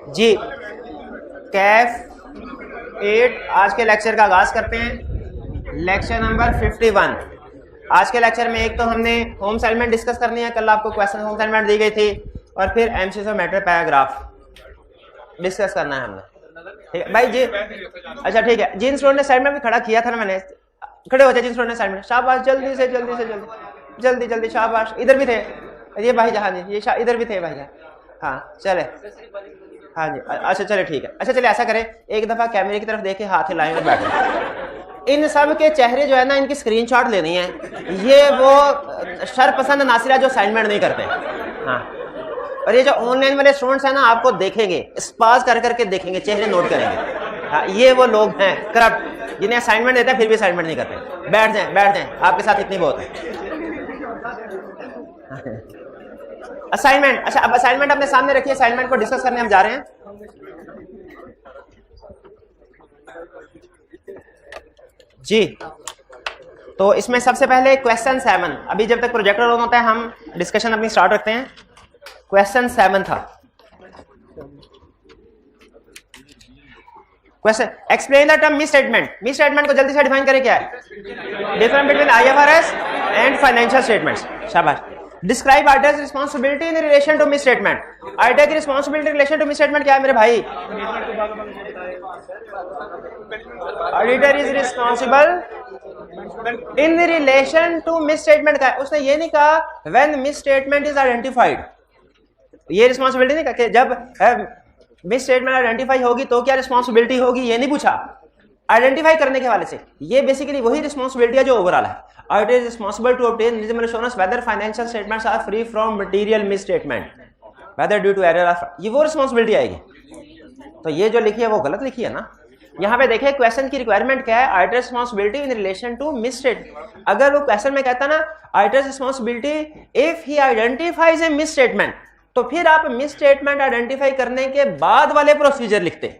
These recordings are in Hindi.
जी कैफ 8 आज के लेक्चर का आगाज करते हैं। Lecture number 51। आज के लेक्चर में एक तो हमने होम असाइनमेंट डिस्कस करनी है, कल आपको क्वेश्चन होम असाइनमेंट दी गई थी, और फिर एमसीक्यू और मैटर पैराग्राफ डिस्कस करना है हमने। ठीक है भाई जी, अच्छा ठीक है। जिन स्टूडेंट ने असाइनमेंट भी खड़ा किया था ना, मैंने खड़े हो जाए जिन स्टूडेंट ने असाइनमेंट, शाबाश, जल्दी से जल्दी से जल्दी जल्दी जल्दी, शाबाश। इधर भी थे ये भाई जहां जी, ये इधर भी थे भाई जहां। हाँ चले, हाँ जी, अच्छा चले ठीक है। अच्छा चले ऐसा करें, एक दफा कैमरे की तरफ देख के हाथ हिलाएं और बैठे। इन सब के चेहरे जो है ना, इनकी स्क्रीनशॉट लेनी है। ये वो शरपसंद नासिरा जो असाइनमेंट नहीं करते। हाँ, और ये जो ऑनलाइन वाले स्टूडेंट्स हैं ना, आपको देखेंगे, स्पाज कर करके देखेंगे, चेहरे नोट करेंगे। हाँ, ये वो लोग हैं करप्ट, जिन्हें असाइनमेंट देते हैं फिर भी असाइनमेंट नहीं करते। बैठ जाएं बैठ जाएं, आपके साथ इतनी बहुत है। असाइनमेंट, अच्छा अब असाइनमेंट अपने सामने रखिए, असाइनमेंट को डिस्कस करने हम जा रहे हैं। जी तो इसमें सबसे पहले क्वेश्चन 7, अभी जब तक प्रोजेक्टर ऑन होता है हम डिस्कशन अपनी स्टार्ट रखते हैं। क्वेश्चन 7 था। Question, explain the term misstatement. Misstatement को जल्दी से डिफाइन करें, क्या है? Difference between IFRS and financial statements. शाबाश। Describe auditor's responsibility in relation to misstatement. Auditor की responsibility in relation to misstatement क्या है मेरे भाई? Auditor is responsible in relation to misstatement का है। उसने ये नहीं कहा when misstatement is identified. ये रिस्पांसिबिलिटी नहीं कहा कि जब मिस स्टेटमेंट आइडेंटिफाई होगी तो क्या रिस्पांसिबिलिटी होगी, ये नहीं पूछा। आइडेंटिफाई करने के हवाले से ये बेसिकली वही रिस्पांसिबिलिटी है जो ओवरऑल है। Auditor is responsible to obtain reasonable assurance whether financial statements are free from material misstatement, whether due to error or ये वो रिस्पांसिबिलिटी आएगी। तो ये जो लिखी है वो गलत लिखी है ना। यहाँ पे देखिए क्वेश्चन की रिक्वायरमेंट क्या है, auditor responsibility in relation to misstatement. अगर वो क्वेश्चन में कहता ना auditor responsibility if he identifies a misstatement, तो फिर आप मिस स्टेटमेंट आइडेंटिफाई करने के बाद वाले प्रोसीजर लिखते,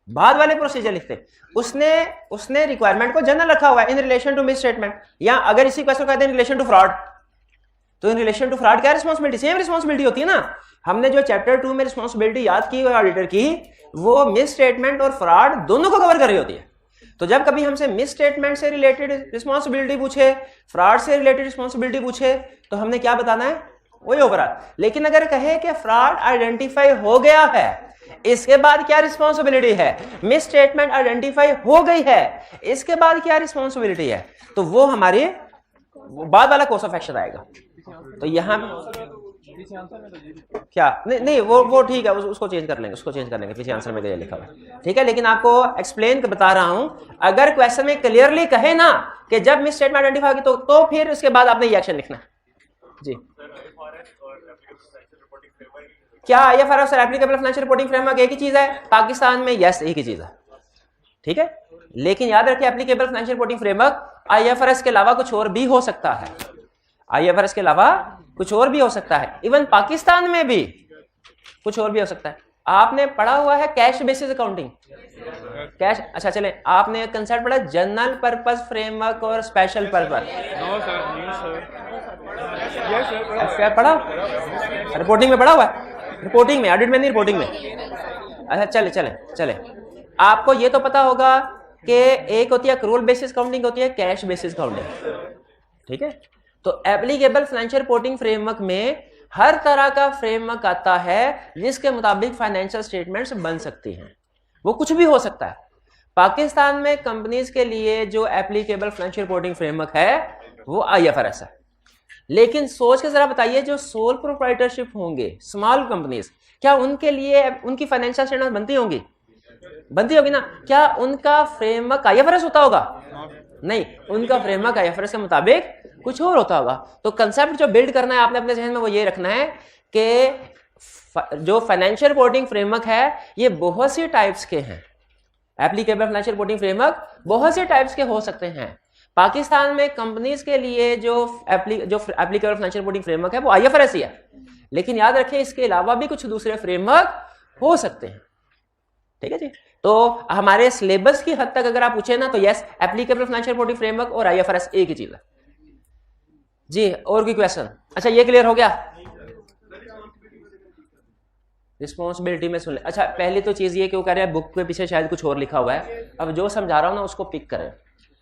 बाद वाले प्रोसीजर लिखते। उसने रिक्वायरमेंट को जनरल रखा हुआ है in relation to misstatement. या अगर इसी क्वेश्चन को कहते हैं इन रिलेशन टू फ्रॉड, तो इन रिलेशन टू फ्रॉड क्या रिस्पांसिबिलिटी? सेम रिस्पांसिबिलिटी होती है ना। हमने जो चैप्टर 2 में रिस्पांसिबिलिटी याद की हुई ऑडिटर की, वो मिस स्टेटमेंट और फ्रॉड दोनों को कवर कर रही होती है। तो जब कभी हमसे मिस स्टेटमेंट से रिलेटेड रिस्पांसिबिलिटी पूछे, फ्रॉड से रिलेटेड रिस्पांसिबिलिटी पूछे, तो हमने क्या बताना है? वही ओवरऑल। लेकिन अगर कहे कि फ्रॉड आइडेंटिफाई हो गया है, इसके बाद क्या रिस्पांसिबिलिटी है? मिस स्टेटमेंट आइडेंटिफाई हो गई है, इसके बाद क्या रिस्पांसिबिलिटी है? तो वो हमारे बाद वाला कोर्स ऑफ एक्शन आएगा। तो यहां क्या नहीं वो ठीक है, उसको चेंज कर लेंगे, उसको चेंज कर लेंगे। पीछे आंसर में क्या लिखा हुआ है, ठीक है। लेकिन आपको एक्सप्लेन बता रहा हूं, अगर क्वेश्चन में क्लियरली कहे ना कि जब मिस स्टेटमेंट आइडेंटिफाई होगी तो फिर उसके बाद आपने ये एक्शन लिखना। जी, क्या आईएफआरएस और एप्लीकेबल फाइनेंशियल रिपोर्टिंग फ्रेमवर्क एक ही चीज है? पाकिस्तान में यस एक ही चीज है, ठीक है। लेकिन याद रखिए applicable financial reporting framework IFRS के अलावा कुछ और भी हो सकता है। आईएफआरएस के अलावा कुछ और भी हो सकता है, इवन पाकिस्तान में भी कुछ और भी हो सकता है। आपने पढ़ा हुआ है कैश बेसिस अकाउंटिंग, कैश, अच्छा चले, आपने कंसेप्ट पढ़ा जनरल पर्पस फ्रेमवर्क और स्पेशल पर्पस? पढ़ा, रिपोर्टिंग में पढ़ा हुआ है, रिपोर्टिंग में, ऑडिट में नहीं, रिपोर्टिंग में। अच्छा चले चले चले, आपको ये तो पता होगा कि एक होती है एक्रूअल बेसिस काउंटिंग, होती है कैश बेसिस काउंटिंग, ठीक है। तो एप्लीकेबल फाइनेंशियल रिपोर्टिंग फ्रेमवर्क में हर तरह का फ्रेमवर्क आता है जिसके मुताबिक फाइनेंशियल स्टेटमेंट्स बन सकती हैं। वो कुछ भी हो सकता है। पाकिस्तान में कंपनीज के लिए जो एप्लीकेबल फाइनेंशियल रिपोर्टिंग फ्रेमवर्क है वो आईएफआरएस है। लेकिन सोच के जरा बताइए, जो सोल प्रोप्राइटरशिप होंगे, स्मॉल कंपनीज, क्या उनके लिए उनकी फाइनेंशियल स्टेटमेंट बनती होंगी? बनती होगी ना। क्या उनका फ्रेमवर्क आईएफआरएस होता होगा? नहीं, उनका फ्रेमवर्क आईएफआरएस के मुताबिक कुछ और होता होगा। तो कंसेप्ट जो बिल्ड करना है आपने अपने जहन में वो ये रखना है कि जो फाइनेंशियल रिपोर्टिंग फ्रेमवर्क है ये बहुत सी टाइप्स के हैं। एप्लीकेबल फाइनेंशियल रिपोर्टिंग फ्रेमवर्क बहुत से टाइप्स के हो सकते हैं। पाकिस्तान में कंपनीज के लिए जो एप्लीकेबल फाइनेंशियल रिपोर्टिंग फ्रेमवर्क है वो आईएफआरएस ही है। लेकिन याद रखें इसके अलावा भी कुछ दूसरे फ्रेमवर्क हो सकते हैं, ठीक है जी। तो हमारे सिलेबस की हद तक अगर आप पूछे ना तो yes, applicable financial reporting framework और आईएफआरएस एक ही चीज है जी। और कोई क्वेश्चन? अच्छा ये क्लियर हो गया। रिस्पॉन्सिबिलिटी में सुन ले। अच्छा, पहली तो चीज़ ये कि वो कह रहे हैं बुक के पीछे शायद कुछ और लिखा हुआ है। अब जो समझा रहा हूँ ना उसको पिक करें।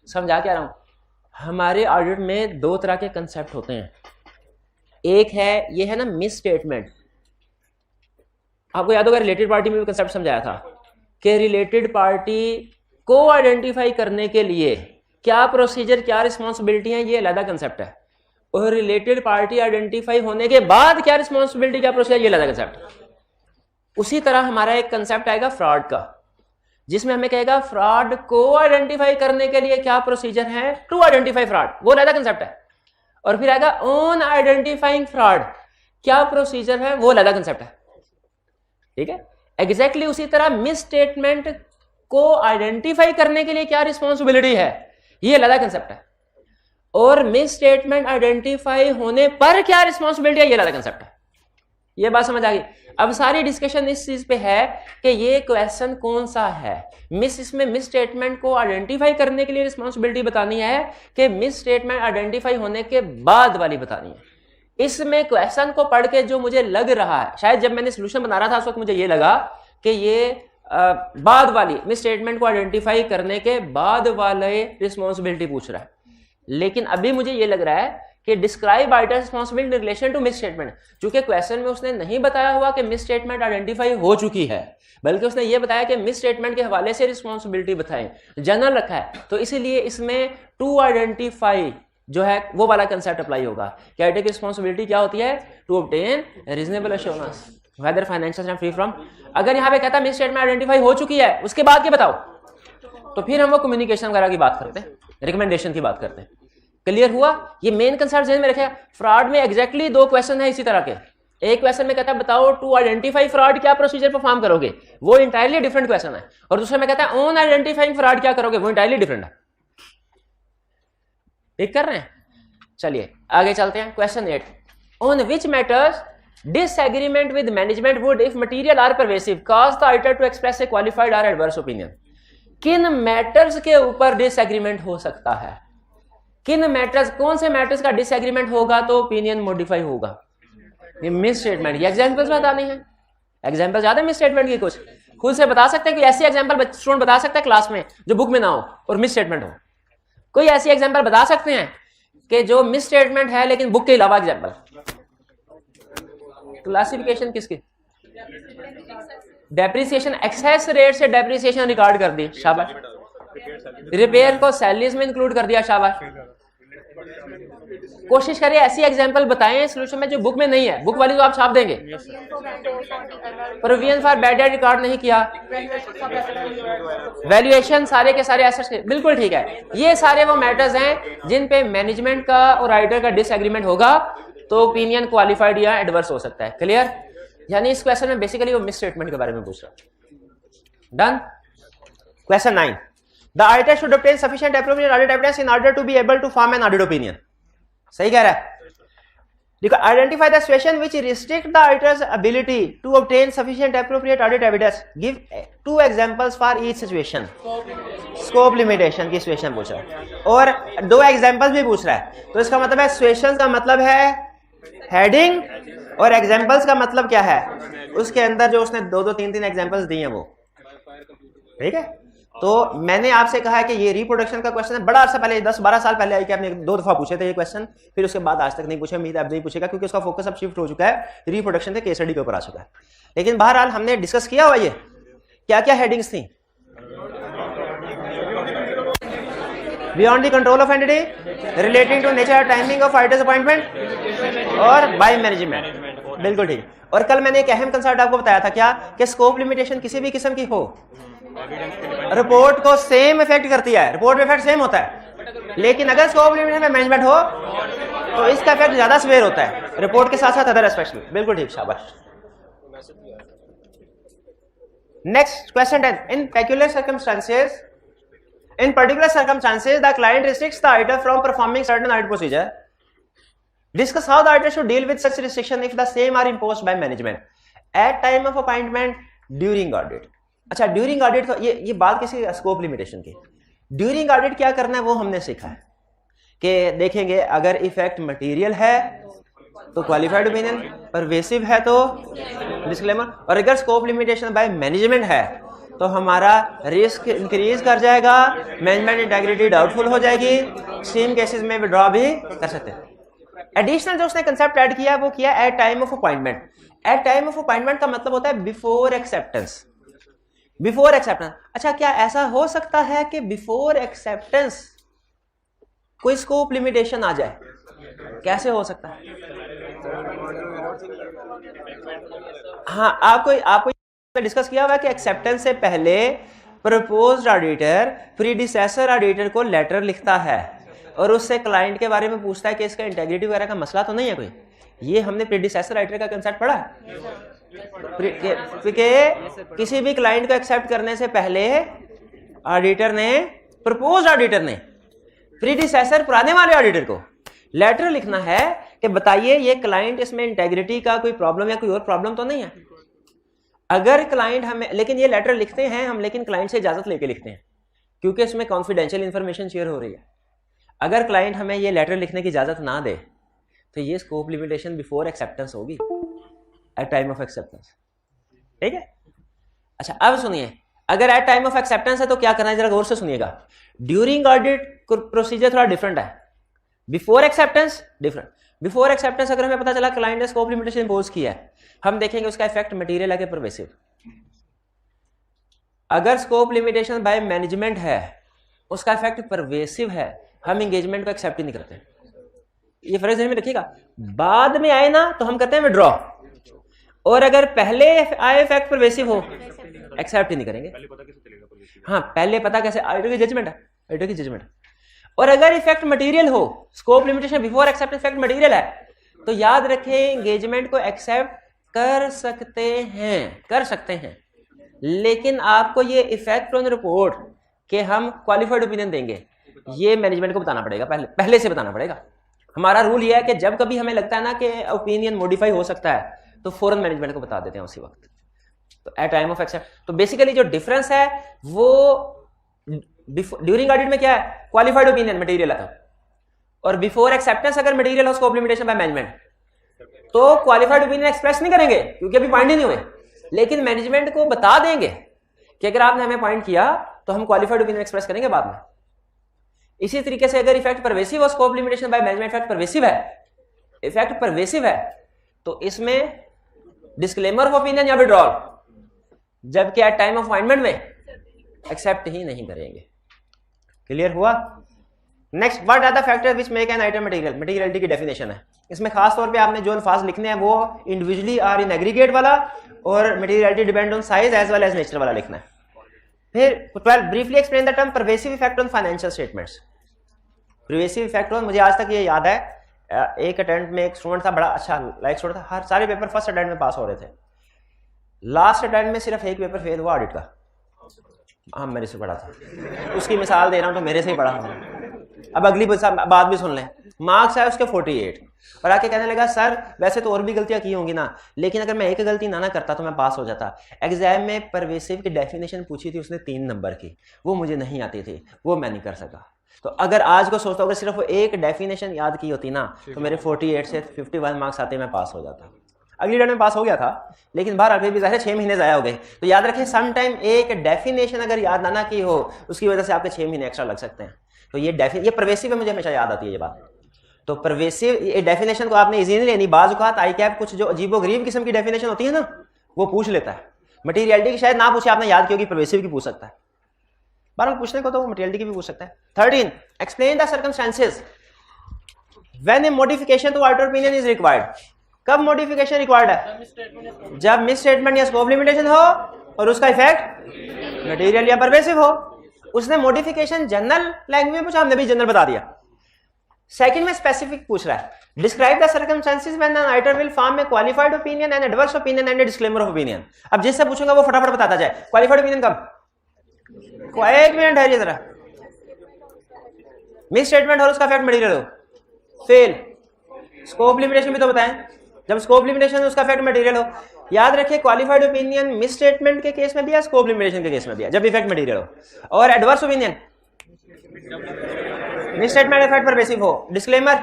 समझा क्या रहा हूँ, हमारे ऑडिट में दो तरह के कंसेप्ट होते हैं। एक है ये है ना मिस स्टेटमेंट। आपको याद होगा रिलेटेड पार्टी में भी कंसेप्ट समझाया था कि रिलेटेड पार्टी को आइडेंटिफाई करने के लिए क्या प्रोसीजर, क्या रिस्पॉन्सिबिलिटी है, ये अलग कंसेप्ट है। और रिलेटेड पार्टी आइडेंटिफाई होने के बाद क्या रिस्पॉन्सिबिलिटी, क्या प्रोसीजर, ये अलग कंसेप्ट है। उसी तरह हमारा एक कंसेप्ट आएगा फ्रॉड का, जिसमें हमें कहेगा फ्रॉड को आइडेंटिफाई करने के लिए क्या प्रोसीजर है टू आइडेंटिफाई फ्रॉड, वो अलग कंसेप्ट है। और फिर आएगा ऑन आइडेंटिफाइंग फ्रॉड, क्या प्रोसीजर है, वो अलग कंसेप्ट है। ठीक है, एग्जैक्टली उसी तरह मिस स्टेटमेंट को आइडेंटिफाई करने के लिए क्या रिस्पॉन्सिबिलिटी है, ये अलग कंसेप्ट है। और मिस स्टेटमेंट आइडेंटिफाई होने पर क्या रिस्पॉन्सिबिलिटी है, ये अलग कंसेप्ट है। ये बात समझ आ गई। अब सारी डिस्कशन इस चीज पे है कि ये क्वेश्चन कौन सा है। इसमें मिस स्टेटमेंट को आइडेंटिफाई करने के लिए रिस्पॉन्सिबिलिटी बतानी है कि मिस स्टेटमेंट आइडेंटिफाई होने के बाद वाली बतानी है। इसमें क्वेश्चन को पढ़ के जो मुझे लग रहा है, शायद जब मैंने सोल्यूशन बना रहा था उस वक्त मुझे ये लगा कि ये बाद वाली मिस स्टेटमेंट को आइडेंटिफाई करने के बाद वाले रिस्पॉन्सिबिलिटी पूछ रहा है। लेकिन अभी मुझे ये लग रहा है कि describe item responsibility in relation to misstatement, चूंकि क्वेश्चन में उसने नहीं बताया हुआ कि मिस स्टेटमेंट आइडेंटिफाई हो चुकी है, बल्कि उसने ये बताया कि मिस स्टेटमेंट के हवाले से रिस्पॉन्सिबिलिटी बताएं, जनरल रखा है। तो इसीलिए इसमें टू आइडेंटिफाई जो है वो वाला कंसेप्ट अप्लाई होगा। कैटेगरी रिस्पॉन्सिबिलिटी क्या होती है, to obtain reasonable assurance whether financial free from. अगर यहाँ पे कहता है मिस स्टेटमेंट आइडेंटिफाई हो चुकी है, उसके बाद क्या बताओ, तो फिर हम वो कम्युनिकेशन वगैरह की बात करते हैं, रिकमेंडेशन की बात करते हैं। क्लियर हुआ? ये मेन कंसेप्ट ध्यान में रखे। फ्रॉड में एग्जैक्टली दो क्वेश्चन है इसी तरह के। एक क्वेश्चन में कहता है बताओ टू आइडेंटिफाई फ्रॉड क्या प्रोसीजर परफॉर्म करोगे, वो इंटायरली डिफरेंट क्वेश्चन है। और दूसरे में कहता है ऑन आइडेंटिफाइंग फ्रॉड क्या करोगे, वो इंटायरली डिफरेंट है। ठीक कर रहे हैं? चलिए आगे चलते हैं। Question 8, on which matters disagreement with management would if material are pervasive cause the auditor to express a qualified और एडवर्स ओपिनियन। किन मैटर्स के ऊपर डिसएग्रीमेंट हो सकता है, किन मैटर्स, कौन से मैटर्स का डिसएग्रीमेंट होगा तो ओपिनियन मॉडिफाई होगा। ये मिस स्टेटमेंट, ये एग्जांपल्स बतानी है। एग्जांपल ज्यादा मिस स्टेटमेंट की कुछ खुद से बता सकते हैं कि ऐसी एग्जांपल स्टूडेंट बता सकता है क्लास में जो बुक में ना हो और मिस स्टेटमेंट हो। कोई ऐसी एग्जांपल बता सकते हैं कि जो मिस स्टेटमेंट है लेकिन बुक के अलावा एग्जांपल। क्लासिफिकेशन किसकी, डेप्रिसिएशन, एक्सेस रेट से डेप्रिसिएशन रिकॉर्ड कर दी, शाबाश। रिपेयर को सैलरीज में इंक्लूड कर दिया, शाबाश। कोशिश करें ऐसी एग्जांपल बताएं सोल्यूशन में जो बुक में नहीं है, बुक वाली तो आप छाप देंगे। Provision for bad debt record नहीं किया, वैल्यूएशन सारे के सारे एसेट्स के, बिल्कुल ठीक है। ये सारे वो मैटर्स हैं जिन पे मैनेजमेंट का और राइटर का डिसएग्रीमेंट होगा तो ओपिनियन क्वालिफाइड या एडवर्स हो सकता है। क्लियर? यानी इस क्वेश्चन में बेसिकली वो मिस स्टेटमेंट के बारे में पूछ रहा है। Done. Question 9, the auditor should obtain sufficient appropriate audit evidence in order to be able to form an audit opinion. सही कह रहा है। देखो, identify the situation which restrict the auditor's ability to obtain sufficient appropriate audit evidence, give 2 examples for each situation. Scope limitation की सिचुएशन पूछ रहा है और 2 एग्जांपल्स भी पूछ रहा है। तो इसका मतलब है सिचुएशंस का मतलब है हेडिंग और एग्जांपल्स का मतलब क्या है, उसके अंदर जो उसने 2-2, 3-3 एग्जांपल्स दिए हैं वो। ठीक है? तो मैंने आपसे कहा है कि ये रिप्रोडक्शन का क्वेश्चन है, बड़ा अर्सा पहले 10-12 साल पहले आई कि आपने 2 दफा पूछे थे ये क्वेश्चन, फिर उसके बाद आज तक नहीं पूछे। उम्मीद अब नहीं पूछेगा क्योंकि उसका फोकस अब शिफ्ट हो चुका है, रिप्रोडक्शन से केस स्टडी के ऊपर आ चुका है। लेकिन बहरहाल हमने डिस्कस किया हुआ ये क्या क्या हेडिंग्स थी। Beyond the control of entity, relating to nature timing of auditors appointment और बाय मैनेजमेंट। बिल्कुल ठीक। और कल मैंने एक अहम कंसेप्ट आपको बताया था क्या, कि स्कोप लिमिटेशन किसी भी किस्म की हो रिपोर्ट को सेम इफेक्ट करती है, रिपोर्ट में इफेक्ट सेम होता है। लेकिन अगर स्कोप लिमिटेशन में मैनेजमेंट हो तो इसका इफेक्ट ज्यादा सीवियर होता है रिपोर्ट के साथ साथ अदर एस्पेक्ट्स में। बिल्कुल ठीक, शाबाश। Next question 10, in particular circumstances the client restricts the auditor from performing certain audit procedure. Discuss how the auditor should deal with such restriction if the same are imposed by management at time of appointment during audit. अच्छा, ड्यूरिंग ऑडिट तो ये बात किसी स्कोप लिमिटेशन की। ड्यूरिंग ऑडिट क्या करना है वो हमने सीखा है कि देखेंगे अगर इफेक्ट मटेरियल है तो क्वालिफाइड ओपिनियन, परवेसिव है तो डिस्क्लेमर। और अगर स्कोप लिमिटेशन बाय मैनेजमेंट है तो हमारा रिस्क इंक्रीज कर जाएगा, मैनेजमेंट इंटेग्रिटी डाउटफुल हो जाएगी, एक्सट्रीम केसेस में विड्रॉ भी कर सकते हैं। एडिशनल जो उसने कंसेप्ट ऐड किया वो किया at time of appointment. At time of appointment का मतलब होता है बिफोर एक्सेप्टेंस। बिफोर एक्सेप्टेंस, अच्छा क्या ऐसा हो सकता है कि बिफोर एक्सेप्टेंस कोई स्कोप लिमिटेशन आ जाए? कैसे हो सकता है? हाँ, आपको डिस्कस किया हुआ है कि एक्सेप्टेंस से पहले प्रपोज्ड ऑडिटर प्रीडिसेसर ऑडिटर को लेटर लिखता है और उससे क्लाइंट के बारे में पूछता है कि इसका इंटेग्रिटी वगैरह का मसला तो नहीं है कोई। ये हमने प्रीडिसेसर ऑडिटर का कंसेप्ट पढ़ा है कि किसी भी क्लाइंट को एक्सेप्ट करने से पहले ऑडिटर ने, प्रपोज्ड ऑडिटर ने प्रीडिसेसर पुराने वाले ऑडिटर को लेटर लिखना है कि बताइए ये क्लाइंट, इसमें इंटेग्रिटी का कोई प्रॉब्लम या कोई और प्रॉब्लम तो नहीं है। अगर क्लाइंट हमें, लेकिन ये लेटर लिखते हैं हम, लेकिन क्लाइंट से इजाजत लेके लिखते हैं क्योंकि इसमें कॉन्फिडेंशियल इंफॉर्मेशन शेयर हो रही है। अगर क्लाइंट हमें ये लेटर लिखने की इजाजत ना दे तो ये स्कोप लिमिटेशन बिफोर एक्सेप्टेंस होगी, एट टाइम ऑफ एक्सेप्टेंस। ठीक है, अच्छा अब सुनिए, अगर एट टाइम ऑफ एक्सेप्टेंस है तो क्या करना है, जरा गौर से सुनिएगा। ड्यूरिंग ऑडिट प्रोसीजर थोड़ा डिफरेंट है, before acceptance different. Before acceptance अगर हमें पता चला क्लाइंट ने स्कोप लिमिटेशन इंपोज किया है, हम देखेंगे उसका इफेक्ट मटेरियल है कि परवेसिव। अगर स्कोप लिमिटेशन बाय मैनेजमेंट है, उसका इफेक्ट परवेसिव है, हम एंगेजमेंट को एक्सेप्ट ही नहीं करते। ये फर्क ध्यान में रखिएगा, बाद में आए ना तो हम करते हैं विड्रॉ, और अगर पहले आए इफेक्ट परवेसिव हो एक्सेप्ट ही नहीं करेंगे। हाँ, पहले पता कैसे, ऑडिटर की जजमेंट है, ऑडिटर की जजमेंट। और अगर इफेक्ट मटेरियल हो, scope limitation before accept effect material है, तो याद रखें एंगेजमेंट को एक्सेप्ट कर सकते हैं, लेकिन आपको ये इफेक्ट ऑन रिपोर्ट के हम क्वालिफाइड ओपिनियन देंगे, ये मैनेजमेंट को बताना पड़ेगा, पहले से बताना पड़ेगा। हमारा रूल ये है कि जब कभी हमें लगता है ना कि ओपिनियन मॉडिफाई हो सकता है तो फौरन मैनेजमेंट को बता देते हैं उसी वक्त। तो एट टाइम ऑफ एक्सेप्ट, तो बेसिकली जो डिफरेंस है वो ड्यूरिंग ऑडिट में क्या है, क्वालिफाइड ओपिनियन मटेरियल है, और बिफोर एक्सेप्टेंस अगर मटेरियल हो स्कोप लिमिटेशन बाय मैनेजमेंट तो क्वालिफाइड ओपिनियन एक्सप्रेस नहीं करेंगे क्योंकि अभी पॉइंट ही नहीं हुए, लेकिन मैनेजमेंट को बता देंगे कि अगर आपने हमें पॉइंट किया तो हम क्वालिफाइड ओपिनियन एक्सप्रेस करेंगे बाद में। इसी तरीके से अगर इफेक्ट परवेसिव हो, scope limitation by management effect pervasive है, तो इसमें डिस्क्लेमर ऑफ ओपिनियन या विड्रॉल, जबकि एट टाइम ऑफ अपॉइंटमेंट में एक्सेप्ट ही नहीं करेंगे। क्लियर हुआ? Next, what are the factors which make an item material? Materiality की डेफिनेशन है, इसमें खास तौर पे आपने जो अल्फाज लिखने हैं वो इंडिविजुअली और इन एग्रीगेट वाला, और materiality depend on size as well as nature वाला लिखना है। फिर 12, briefly explain the term pervasive effect on financial statements. Pervasive effect on, मुझे आज तक ये याद है, एक अटेम्प्ट में एक स्टूडेंट था, बड़ा अच्छा लाइक स्टूडेंट था, हर सारे पेपर फर्स्ट अटेम्प्ट में पास हो रहे थे, लास्ट अटेम्प्ट में सिर्फ एक पेपर फेल हुआ ऑडिट का। हाँ, मेरे से पढ़ा था, उसकी मिसाल दे रहा हूँ तो मेरे से ही पढ़ा था। अब अगली बात भी सुन लें, मार्क्स है उसके 48, और आके कहने लगा सर वैसे तो और भी गलतियां की होंगी ना, लेकिन अगर मैं एक गलती ना करता तो मैं पास हो जाता। एग्जाम में परवेसिव की डेफिनेशन पूछी थी उसने 3 नंबर की, वो मुझे नहीं आती थी, वो मैं नहीं कर सका। तो अगर आज को सोचता हूँ अगर सिर्फ एक डेफिनेशन याद की होती ना तो मेरे 48 से 51 मार्क्स आते, मैं पास हो जाता। अगली डेट में पास हो गया था, लेकिन बाहर फिर भी ज़ाहिर 6 महीने ज़ाया हो गए। तो याद रखें, सम टाइम एक डेफिनेशन अगर याद ना की हो उसकी वजह से आपके 6 महीने एक्स्ट्रा लग सकते हैं। तो ये परवेसिव है, मुझे हमेशा याद आती है ये बात। तो परवेसिव डेफिनेशन को आपने इजी नहीं लेनी, बाज़ औक़ात आई कैप कुछ जो अजीबोगरीब किस्म की डेफिनेशन होती है ना वो पूछ लेता है। मटीरियलिटी की शायद ना पूछे, आपने याद की होगी, परवेसिव की पूछ सकता है। बार पूछने को तो वो मटीरियलिटी की भी पूछ सकता है। 13, explain the circumstances when a modification to auditor opinion is required. कब मॉडिफिकेशन रिक्वायर्ड है? जब मिस स्टेटमेंट या स्कोप लिमिटेशन हो और उसका इफेक्ट मटेरियल या परवेसिव हो। उसने मॉडिफिकेशन जनरल लैंग्वेज में पूछा, हमने भी जनरल बता दिया। सेकंड में स्पेसिफिक पूछ रहा है, describe the circumstances when an auditor will form A qualified opinion and adverse opinion and A disclaimer of opinion. अब जिससे पूछूंगा वो फटाफट बताता जाए। क्वालिफाइड ओपिनियन कब? 1 मिनट ठहरिए जरा। मिस स्टेटमेंट और उसका इफेक्ट मटेरियल हो, फेल। स्कोप लिमिटेशन भी तो बताएं, जब स्कोप लिमिटेशन उसका इफेक्ट मटेरियल हो। याद रखिए, क्वालिफाइड ओपिनियन मिस स्टेटमेंट के केस में भी है, स्कोप लिमिटेशन के केस में भी है, जब इफेक्ट मटेरियल हो। और adverse opinion miss statement effect pervasive हो, डिस्क्लेमर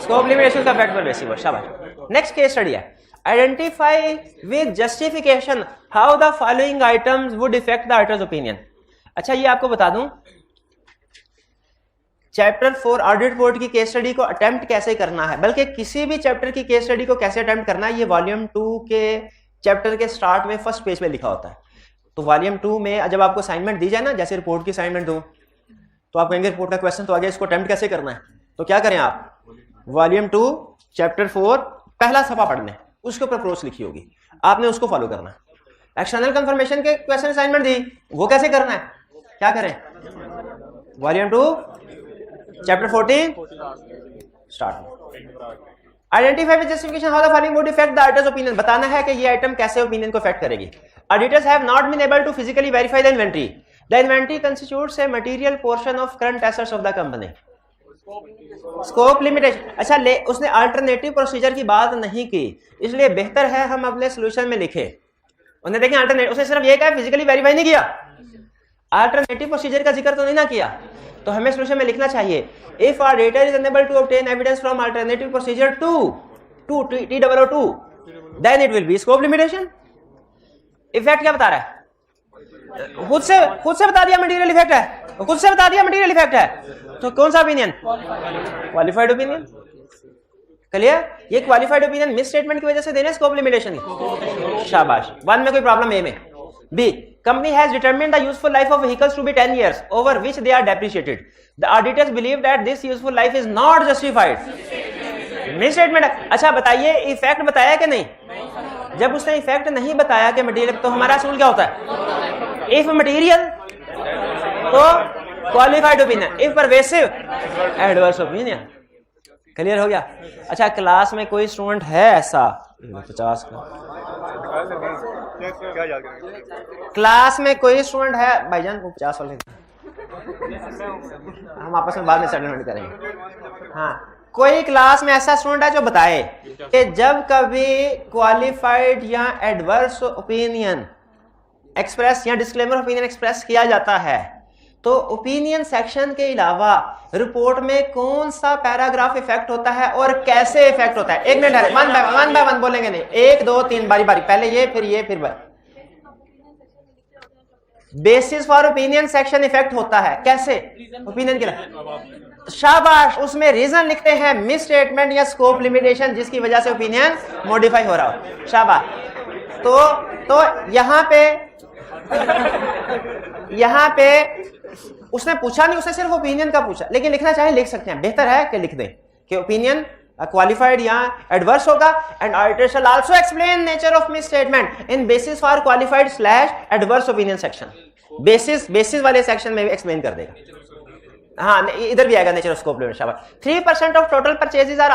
स्कोप लिमिटेशन का इफेक्ट परवेसिव हो। शाबाश। नेक्स्ट केस स्टडी है, identify with justification how the following items would effect the auditors opinion. अच्छा ये आपको बता दूं, चैप्टर 4 ऑडिट रिपोर्ट की केस स्टडी को अटेम्प्ट कैसे करना है, बल्कि किसी भी चैप्टर की केस स्टडी को कैसे अटेम्प्ट करना है, ये वॉल्यूम 2 के चैप्टर के स्टार्ट में फर्स्ट पेज पे लिखा होता है। तो वॉल्यूम 2 में जब आपको असाइनमेंट दी जाए ना, जैसे रिपोर्ट की असाइनमेंट दूं तो आप कहेंगे रिपोर्ट का क्वेश्चन तो आ गया, इसको अटेम्प्ट कैसे करना है, तो क्या करें आप वॉल्यूम 2 चैप्टर 4 पहला सफा पढ़ लें, उसके ऊपर प्रोस लिखी होगी, आपने उसको फॉलो करना है। एक्सटर्नल कंफर्मेशन के क्वेश्चन असाइनमेंट दी, वो कैसे करना है, क्या करें, volume 2 chapter 14 start. Identify with justification how the following would effect the auditors opinion, बताना है कि ये आइटम कैसे ओपिनियन को इफेक्ट करेगी। Auditors have not been able to physically verify the inventory, the inventory constitutes a material portion of current assets of the company. Scope limitation, अच्छा उसने अल्टरनेटिव प्रोसीजर की बात नहीं की, इसलिए बेहतर है हम अपने सोल्यूशन में लिखे। उन्हें देखें अल्टरनेटिव, उसने सिर्फ ये कहा फिजिकली वेरीफाई नहीं किया, अल्टरनेटिव प्रोसीजर का जिक्र तो नहीं ना किया, तो हमें सोल्यूशन में लिखना चाहिए if auditor is unable to obtain evidence from alternative procedure to T-O-O-2 then it will be scope limitation. Effect क्या बता रहा है, खुद से बता दिया मटेरियल इफेक्ट है, खुद से बता दिया मटेरियल इफेक्ट है, तो कौन सा ओपिनियन, क्वालिफाइड ओपिनियन। क्लियर, ये क्वालिफाइड ओपिनियन मिस स्टेटमेंट की वजह से देने स्कोप लिमिटेशन की, शाबाश। 1 में कोई प्रॉब्लम, ए में। B, company has determined the useful life of vehicles to be 10 years over which they are depreciated. The auditors believe that this useful life is not justified. Misstatement. अच्छा बताइए इफेक्ट बताया कि नहीं, जब उसने इफेक्ट नहीं बताया कि मटेरियल, तो हमारा असूल क्या होता है, इफ मटेरियल तो qualified opinion, if pervasive adverse opinion. Clear हो गया। अच्छा क्लास में कोई स्टूडेंट है ऐसा 50 का, क्लास में कोई स्टूडेंट है भाईजान वो 50 वाले, हम आपस में बाद में सेटलमेंट करेंगे। हाँ, कोई क्लास में ऐसा स्टूडेंट है जो बताए कि जब कभी क्वालिफाइड या एडवर्स ओपिनियन एक्सप्रेस या डिस्क्लेमर ओपिनियन एक्सप्रेस किया जाता है तो ओपिनियन सेक्शन के अलावा रिपोर्ट में कौन सा पैराग्राफ इफेक्ट होता है और कैसे इफेक्ट होता है। एक मिनट है, वन बाय वन बोलेंगे नहीं, 1 2 3 बारी बारी, पहले ये फिर basis for opinion section effect होता है, कैसे, ओपिनियन के लिए, शाबाश, उसमें रीजन लिखते हैं मिस स्टेटमेंट या स्कोप लिमिटेशन जिसकी वजह से ओपिनियन मॉडिफाई हो रहा हो, शाबाश। तो यहाँ पे उसने पूछा नहीं, उसने सिर्फ ओपिनियन का पूछा, लेकिन लिखना चाहे लिख सकते हैं, बेहतर है कि लिख दें कि ओपिनियन क्वालिफाइड या एडवर्स होगा। And auditor shall also explain nature of misstatement in basis for qualified / adverse opinion section, basis वाले सेक्शन में एक्सप्लेन कर देगा। हाँ इधर भी आएगा नेचर ऑफ स्कोप लिमिट, शाबाश। 3% of total purchases are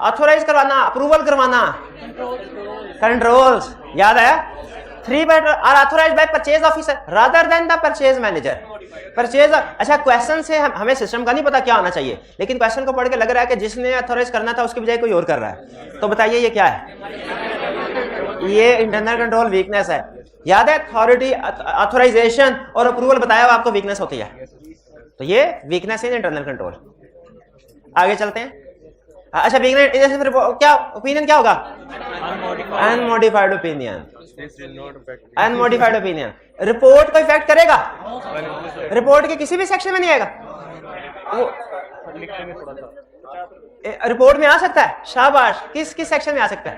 authorise करवाना, अप्रूवल करवाना, कंट्रोल्स, याद आया, 3% are authorised by purchase officer rather than the purchase manager. Purchase, अच्छा क्वेश्चन से हमें सिस्टम का नहीं पता क्या होना चाहिए, लेकिन क्वेश्चन को पढ़ के लग रहा है कि जिसने ऑथोराइज करना था उसकी बजाय कोई और कर रहा है, तो बताइए ये क्या है, ये इंटरनल कंट्रोल वीकनेस है। याद है अथॉरिटी, ऑथोराइजेशन और अप्रूवल बताया हुआ आपको वीकनेस होती है, तो ये वीकनेस है इंटरनल कंट्रोल। आगे चलते हैं। अच्छा वीकनेस क्या ओपिनियन क्या होगा, unmodified opinion, unmodified opinion report को इफेक्ट करेगा, रिपोर्ट के किसी भी सेक्शन में नहीं आएगा, रिपोर्ट में आ सकता है, शाबाश, किस सेक्शन में आ सकता है,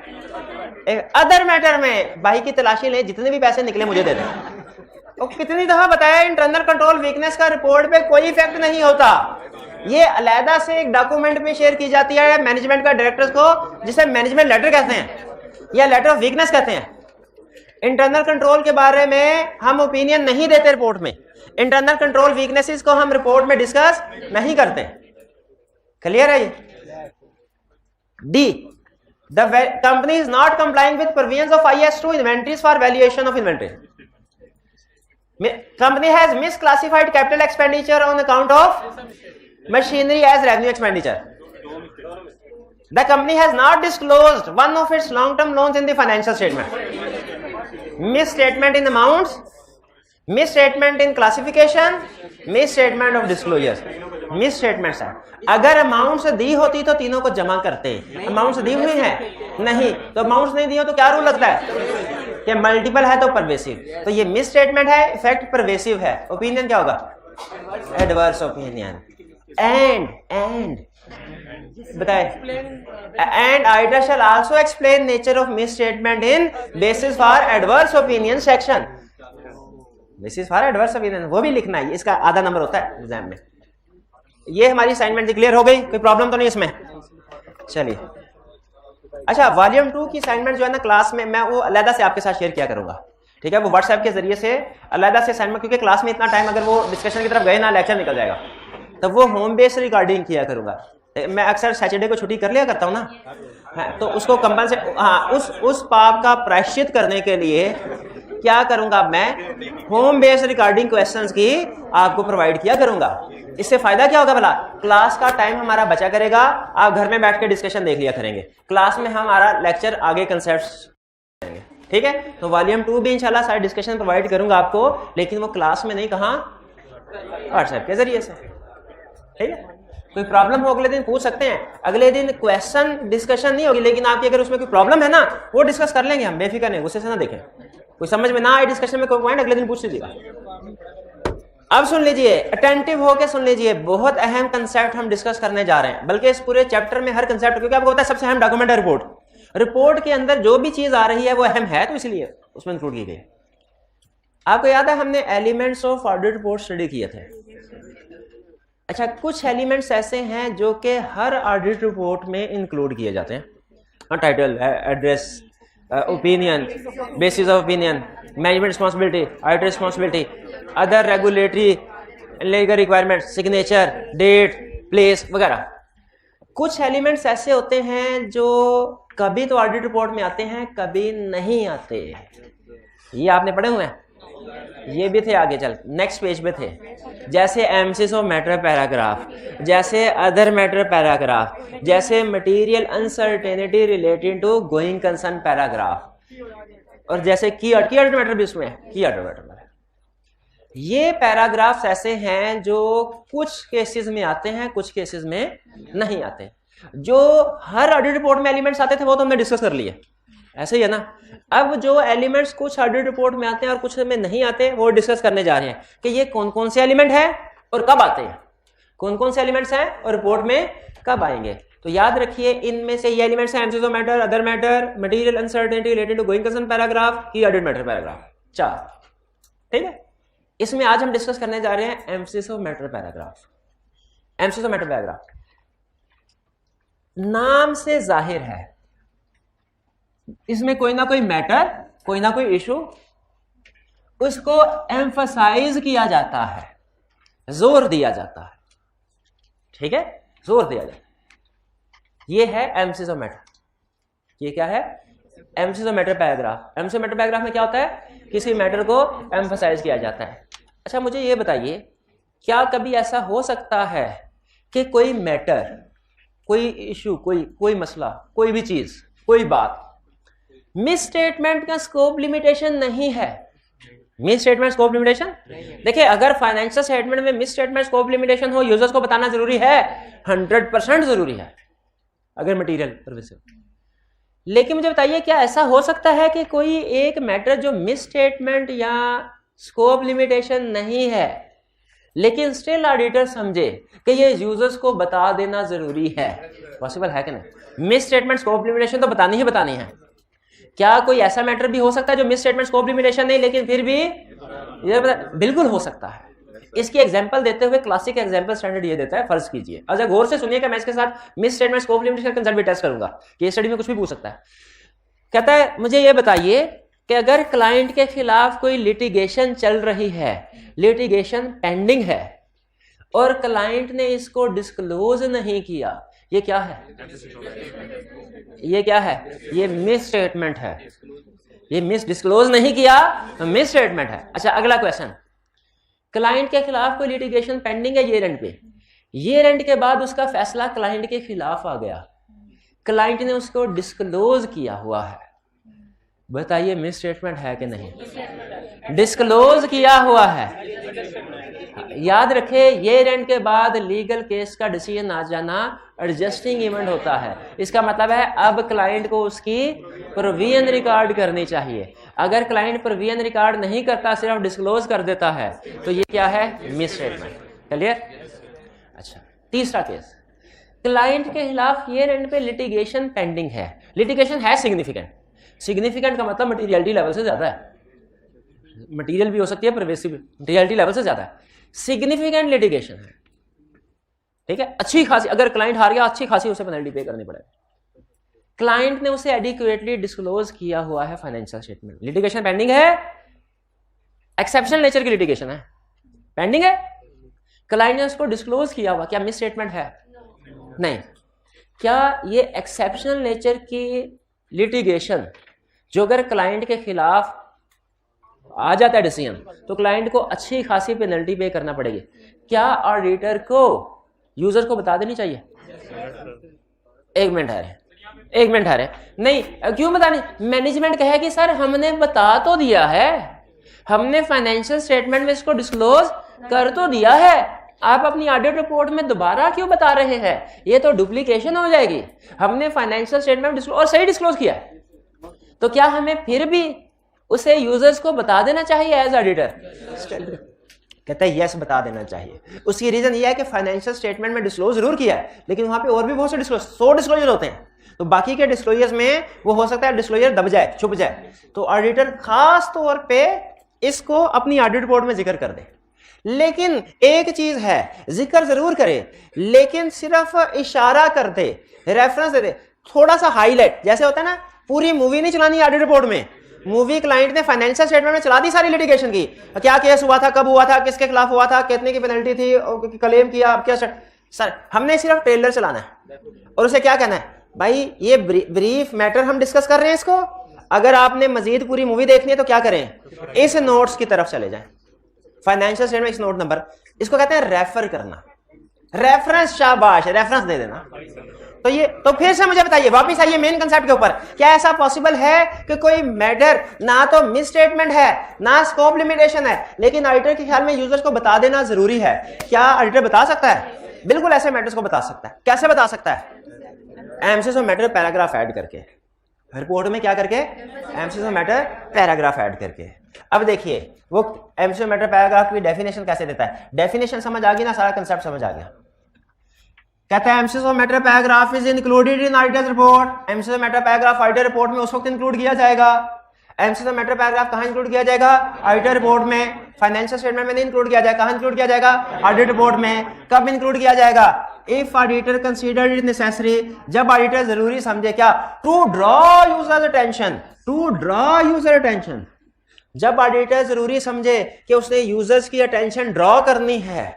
अदर मैटर में भाई की तलाशी ले, जितने भी पैसे निकले मुझे दे दें। तो कितनी दफा बताया इंटरनल कंट्रोल वीकनेस का रिपोर्ट पे कोई इफेक्ट नहीं होता, ये अलहदा से एक डॉक्यूमेंट में शेयर की जाती है मैनेजमेंट का डायरेक्टर्स को, जिसे मैनेजमेंट लेटर कहते हैं या लेटर ऑफ वीकनेस कहते हैं। इंटरनल कंट्रोल के बारे में हम ओपिनियन नहीं देते रिपोर्ट में, इंटरनल कंट्रोल वीकनेसेस को हम रिपोर्ट में डिस्कस नहीं करते। क्लियर है ये। D, the company is not complying with provisions of IS2 inventories for valuation of inventory. Company has misclassified capital expenditure on account of machinery as revenue expenditure. The company has not disclosed one of its long-term loans in the financial statement. Misstatement in amounts, misstatement in classification, misstatement of disclosures. Miss statements है। अगर अमाउंट्स दी होती तो तीनों को जमा करते, अमाउंट्स दी हुई है नहीं, तो अमाउंट्स नहीं दी हो तो क्या रूल लगता है कि मल्टीपल है तो परवेसिव, तो ये मिस स्टेटमेंट है, इफेक्ट परवेसिव है, ओपिनियन क्या होगा एडवर्स ओपिनियन। एंड बताए and auditor shall also explain nature of misstatement in basis for adverse opinion section. Basis for adverse opinion वो भी लिखना है, इसका आधा नंबर होता है एग्जाम में। ये हमारी असाइनमेंट क्लियर हो गई, कोई प्रॉब्लम तो नहीं इसमें? चलिए अच्छा, वॉल्यूम 2 की असाइनमेंट जो है ना क्लास में मैं वो अलग से आपके साथ शेयर किया करूंगा, ठीक है? वो व्हाट्सएप के जरिए से अलग से असाइनमेंट, क्योंकि क्लास में इतना टाइम अगर वो डिस्कशन की तरफ गए ना लेक्चर निकल जाएगा, तो वो होम बेस्ड रिकॉर्डिंग किया करूंगा। मैं अक्सर सैटरडे को छुट्टी कर लिया करता हूँ ना, तो उसको कंपल्सरी उस पाप का प्रायश्चित करने के लिए क्या करूंगा, मैं होम बेस्ड रिकॉर्डिंग क्वेश्चंस की आपको प्रोवाइड किया करूंगा। इससे फायदा क्या होगा भला, क्लास का टाइम हमारा बचा करेगा, आप घर में बैठ के डिस्कशन देख लिया करेंगे, क्लास में हमारा लेक्चर आगे कंसेप्ट्स करेंगे, ठीक है? तो वॉल्यूम 2 भी इंशाल्लाह सारे डिस्कशन प्रोवाइड करूंगा आपको, लेकिन वो क्लास में नहीं, कहाँ, व्हाट्सएप के जरिए से, ठीक है? कोई प्रॉब्लम हो अगले दिन पूछ सकते हैं, अगले दिन क्वेश्चन डिस्कशन नहीं होगी, लेकिन आपकी अगर उसमें कोई प्रॉब्लम है ना वो डिस्कस कर लेंगे हम, बेफिक्र नहीं, गुस्से से ना देखें। कोई समझ में ना आए डिस्कशन में कोई पॉइंट अगले दिन पूछ लीजिएगा। अब सुन लीजिए, अटेंटिव होकर सुन लीजिए, बहुत अहम कंसेप्ट हम डिस्कस करने जा रहे हैं, बल्कि इस पूरे चैप्टर में हर कंसेप्ट, क्योंकि आपको पता है सबसे अहम डॉक्यूमेंट है रिपोर्ट, रिपोर्ट के अंदर जो भी चीज आ रही है वो अहम है, तो इसलिए उसमें इंक्लूड की गई। आपको याद है हमने elements of audit report study किए थे। अच्छा, कुछ एलिमेंट्स ऐसे हैं जो कि हर ऑडिट रिपोर्ट में इंक्लूड किए जाते हैं, title, address, opinion, basis of opinion, management responsibility, auditor responsibility, other regulatory legal requirement, signature, date, place वगैरह। कुछ एलिमेंट्स ऐसे होते हैं जो कभी तो ऑडिट रिपोर्ट में आते हैं, कभी नहीं आते। ये आपने पढ़े हुए हैं, ये भी थे, आगे चल नेक्स्ट पेज पे थे, जैसे एम्फेसिस ऑफ मैटर पैराग्राफ, जैसे अदर मैटर पैराग्राफ, जैसे material uncertainty related to going concern paragraph, और जैसे की ऑडिट मैटर भी उसमें है, की ऑडिट मैटर। ये पैराग्राफ्स ऐसे हैं जो कुछ केसेस में आते हैं, कुछ केसेस में नहीं आते। जो हर ऑडिट रिपोर्ट में एलिमेंट्स आते थे वो तो हमने डिस्कस कर लिए, ऐसे ही है ना। अब जो एलिमेंट्स कुछ ऑडिट रिपोर्ट में आते हैं और कुछ में नहीं आते, वो डिस्कस करने जा रहे हैं कि ये कौन कौन से एलिमेंट है और कब आते हैं, कौन कौन से एलिमेंट्स हैं और रिपोर्ट में कब आएंगे। तो याद रखिए, इनमें से ये एलिमेंट्स हैं emphasis of matter, other matter, material uncertainty related to going concern paragraph, key audit matter paragraph, 4, ठीक है। इसमें आज हम डिस्कस करने जा रहे हैं emphasis of matter paragraph. Emphasis of matter paragraph नाम से जाहिर है इसमें कोई ना कोई मैटर, कोई ना कोई इशू, उसको एम्फसाइज किया जाता है, जोर दिया जाता है, ठीक है, जोर दिया जाता है। ये है एम्फेसिस ऑफ मैटर। ये क्या है? Emphasis of matter paragraph. Emphasis of matter paragraph में क्या होता है, किसी मैटर को एम्फसाइज किया जाता है। अच्छा, मुझे ये बताइए, क्या कभी ऐसा हो सकता है कि कोई मैटर, कोई इशू, कोई मसला, कोई भी चीज, कोई बात मिस स्टेटमेंट का स्कोप लिमिटेशन नहीं है? मिस स्टेटमेंट स्कोप लिमिटेशन, देखिए, अगर फाइनेंशियल स्टेटमेंट में मिस स्टेटमेंट स्कोप लिमिटेशन हो, यूजर्स को बताना जरूरी है, 100% जरूरी है अगर मटेरियल परवेसिव। लेकिन मुझे बताइए, क्या ऐसा हो सकता है कि कोई एक मैटर जो मिस स्टेटमेंट या स्कोप लिमिटेशन नहीं है, लेकिन स्टिल ऑडिटर समझे कि ये यूजर्स को बता देना जरूरी है? पॉसिबल है कि नहीं? मिस स्टेटमेंट स्कोप लिमिटेशन तो बतानी ही बतानी है। क्या कोई ऐसा मैटर भी हो सकता है जो मिस स्टेटमेंट स्कोप लिमिटेशन नहीं, लेकिन फिर भी ये बिल्कुल हो सकता है। इसकी एग्जांपल देते हुए क्लासिक एग्जांपल स्टैंडर्ड ये देता है, फर्ज कीजिए, अच्छा गौर से सुनिएगा, मैं इसके साथ मिस स्टेटमेंट स्कोप लिमिटेशन का कंसेप्ट भी टेस्ट करूंगा, केस स्टडी में कुछ भी पूछ सकता है। कहता है, मुझे ये बताइए कि अगर क्लाइंट के खिलाफ कोई लिटिगेशन चल रही है, लिटिगेशन पेंडिंग है, और क्लाइंट ने इसको डिस्क्लोज नहीं किया, ये क्या है? ये क्या है? ये मिस स्टेटमेंट है। ये मिस डिस्क्लोज नहीं किया तो मिस स्टेटमेंट है। अच्छा, अगला क्वेश्चन, क्लाइंट के खिलाफ कोई लिटिगेशन पेंडिंग है ईयर एंड पे, ईयर एंड के बाद उसका फैसला क्लाइंट के खिलाफ आ गया, क्लाइंट ने उसको डिस्क्लोज किया हुआ है, बताइए मिस स्टेटमेंट है कि नहीं? डिस्क्लोज किया हुआ है, याद रखे ये रेंट के बाद लीगल केस का डिसीजन आ जाना एडजस्टिंग इवेंट होता है। इसका मतलब है अब क्लाइंट को उसकी प्रोविजन रिकॉर्ड करनी चाहिए। अगर क्लाइंट प्रोविजन रिकॉर्ड नहीं करता, सिर्फ डिस्क्लोज कर देता है, तो ये क्या है? Miss statement. क्लियर? अच्छा, तीसरा केस, क्लाइंट के खिलाफ ये रेंट पे लिटिगेशन पेंडिंग है। लिटिगेशन है सिग्निफिकेंट। सिग्निफिकेंट का मतलब मटीरियलिटी लेवल से ज्यादा है। मटीरियल भी हो सकती है, परवेसिव मटीरियलिटी लेवल से ज्यादा है। सिग्निफिकेंट लिटिगेशन है, ठीक है, अच्छी खासी। अगर क्लाइंट हार गया, अच्छी खासी उसे पेनल्टी पे करनी पड़ेगी। क्लाइंट ने उसे एडिक्वेटली डिस्क्लोज किया हुआ है फाइनेंशियल स्टेटमेंट। लिटिगेशन पेंडिंग है, एक्सेप्शनल नेचर की लिटिगेशन है, पेंडिंग है। क्लाइंट ने उसको डिस्क्लोज किया हुआ, क्या मिस स्टेटमेंट है? नहीं। क्या ये एक्सेप्शनल नेचर की लिटिगेशन जो अगर क्लाइंट के खिलाफ आ जाता है डिसीजन, तो क्लाइंट को अच्छी खासी पेनल्टी पे करना पड़ेगी। क्या ऑडिटर को यूजर को बता देनी चाहिए? एक मिनट है रे नहीं, क्यों बतानी? मैनेजमेंट कहे कि सर हमने बता तो दिया है, हमने फाइनेंशियल स्टेटमेंट में इसको डिस्क्लोज कर तो दिया है, आप अपनी ऑडिट रिपोर्ट में दोबारा क्यों बता रहे हैं? ये तो डुप्लीकेशन हो जाएगी। हमने फाइनेंशियल स्टेटमेंट डिस्क्लोज और सही डिस्क्लोज किया है, तो क्या हमें फिर भी उसे यूजर्स को बता देना चाहिए एज ऑडिटर? कहता है यस, बता देना चाहिए। उसकी रीजन ये है कि फाइनेंशियल स्टेटमेंट में डिस्क्लोज जरूर किया है, लेकिन वहां पे और भी बहुत से 100 डिस्क्लोजर होते हैं, तो बाकी के डिस्क्लोजर्स में वो हो सकता है डिस्क्लोजर दब जाए, छुप जाए, तो ऑडिटर खास तौर पे इसको अपनी ऑडिट रिपोर्ट में जिक्र कर दे। लेकिन एक चीज है, जिक्र जरूर करे, लेकिन सिर्फ इशारा कर दे, रेफरेंस दे दे, थोड़ा सा हाईलाइट। जैसे होता है ना, पूरी मूवी नहीं चलानी ऑडिट रिपोर्ट में। मूवी क्लाइंट ने फाइनेंशियल स्टेटमेंट में चला दी सारी लिटिगेशन की, क्या केस हुआ था, कब हुआ था, किसके खिलाफ हुआ था, कितने की पेनल्टी थी, क्लेम किया, क्या सर। हमने सिर्फ ट्रेलर चलाना है और उसे क्या कहना है, भाई ये ब्रीफ मैटर हम डिस्कस कर रहे हैं इसको, अगर आपने मजीद पूरी मूवी देखनी है तो क्या करें, इस नोट्स की तरफ चले जाएं, फाइनेंशियल स्टेटमेंट इस नोट नंबर, इसको कहते हैं रेफर करना, रेफरेंस। शाबाश, रेफरेंस दे देना। तो ये, तो फिर से मुझे बताइए, वापिस आइए मेन कंसेप्ट के ऊपर, क्या ऐसा पॉसिबल है कि कोई मैटर ना तो मिस स्टेटमेंट है ना स्कोप लिमिटेशन है, लेकिन ऑडिटर के ख्याल में यूजर्स को बता देना जरूरी है? क्या ऑडिटर बता सकता है? बिल्कुल ऐसे मैटर्स को बता सकता है। कैसे बता सकता है? MCS of matter paragraph add करके, रिपोर्ट में क्या करके, MCS of matter paragraph add करके। अब देखिए वो एमसीएस ऑफ मैटर पैराग्राफ की डेफिनेशन कैसे देता है। डेफिनेशन समझ आ गई ना, सारा कंसेप्ट समझ आ गया। कहता है MCS of matter paragraph is included in auditor report. MCS of matter paragraph auditor report में उस वक्त इंक्लूड किया जाएगा। एमसीएस ऑफ मैटर पैराग्राफ कहां इंक्लूड किया जाएगा? ऑडिटर रिपोर्ट में। फाइनेंशियल स्टेटमेंट में नहीं इंक्लूड किया जाएगा, कहां इंक्लूड किया जाएगा? ऑडिट रिपोर्ट में। कब इंक्लूड किया जाएगा? If auditor considered it necessary, जब ऑडिटर जरूरी समझे, क्या, to draw user attention, to draw user attention, जब ऑडिटर जरूरी समझे कि उसने यूजर्स की अटेंशन ड्रॉ करनी है,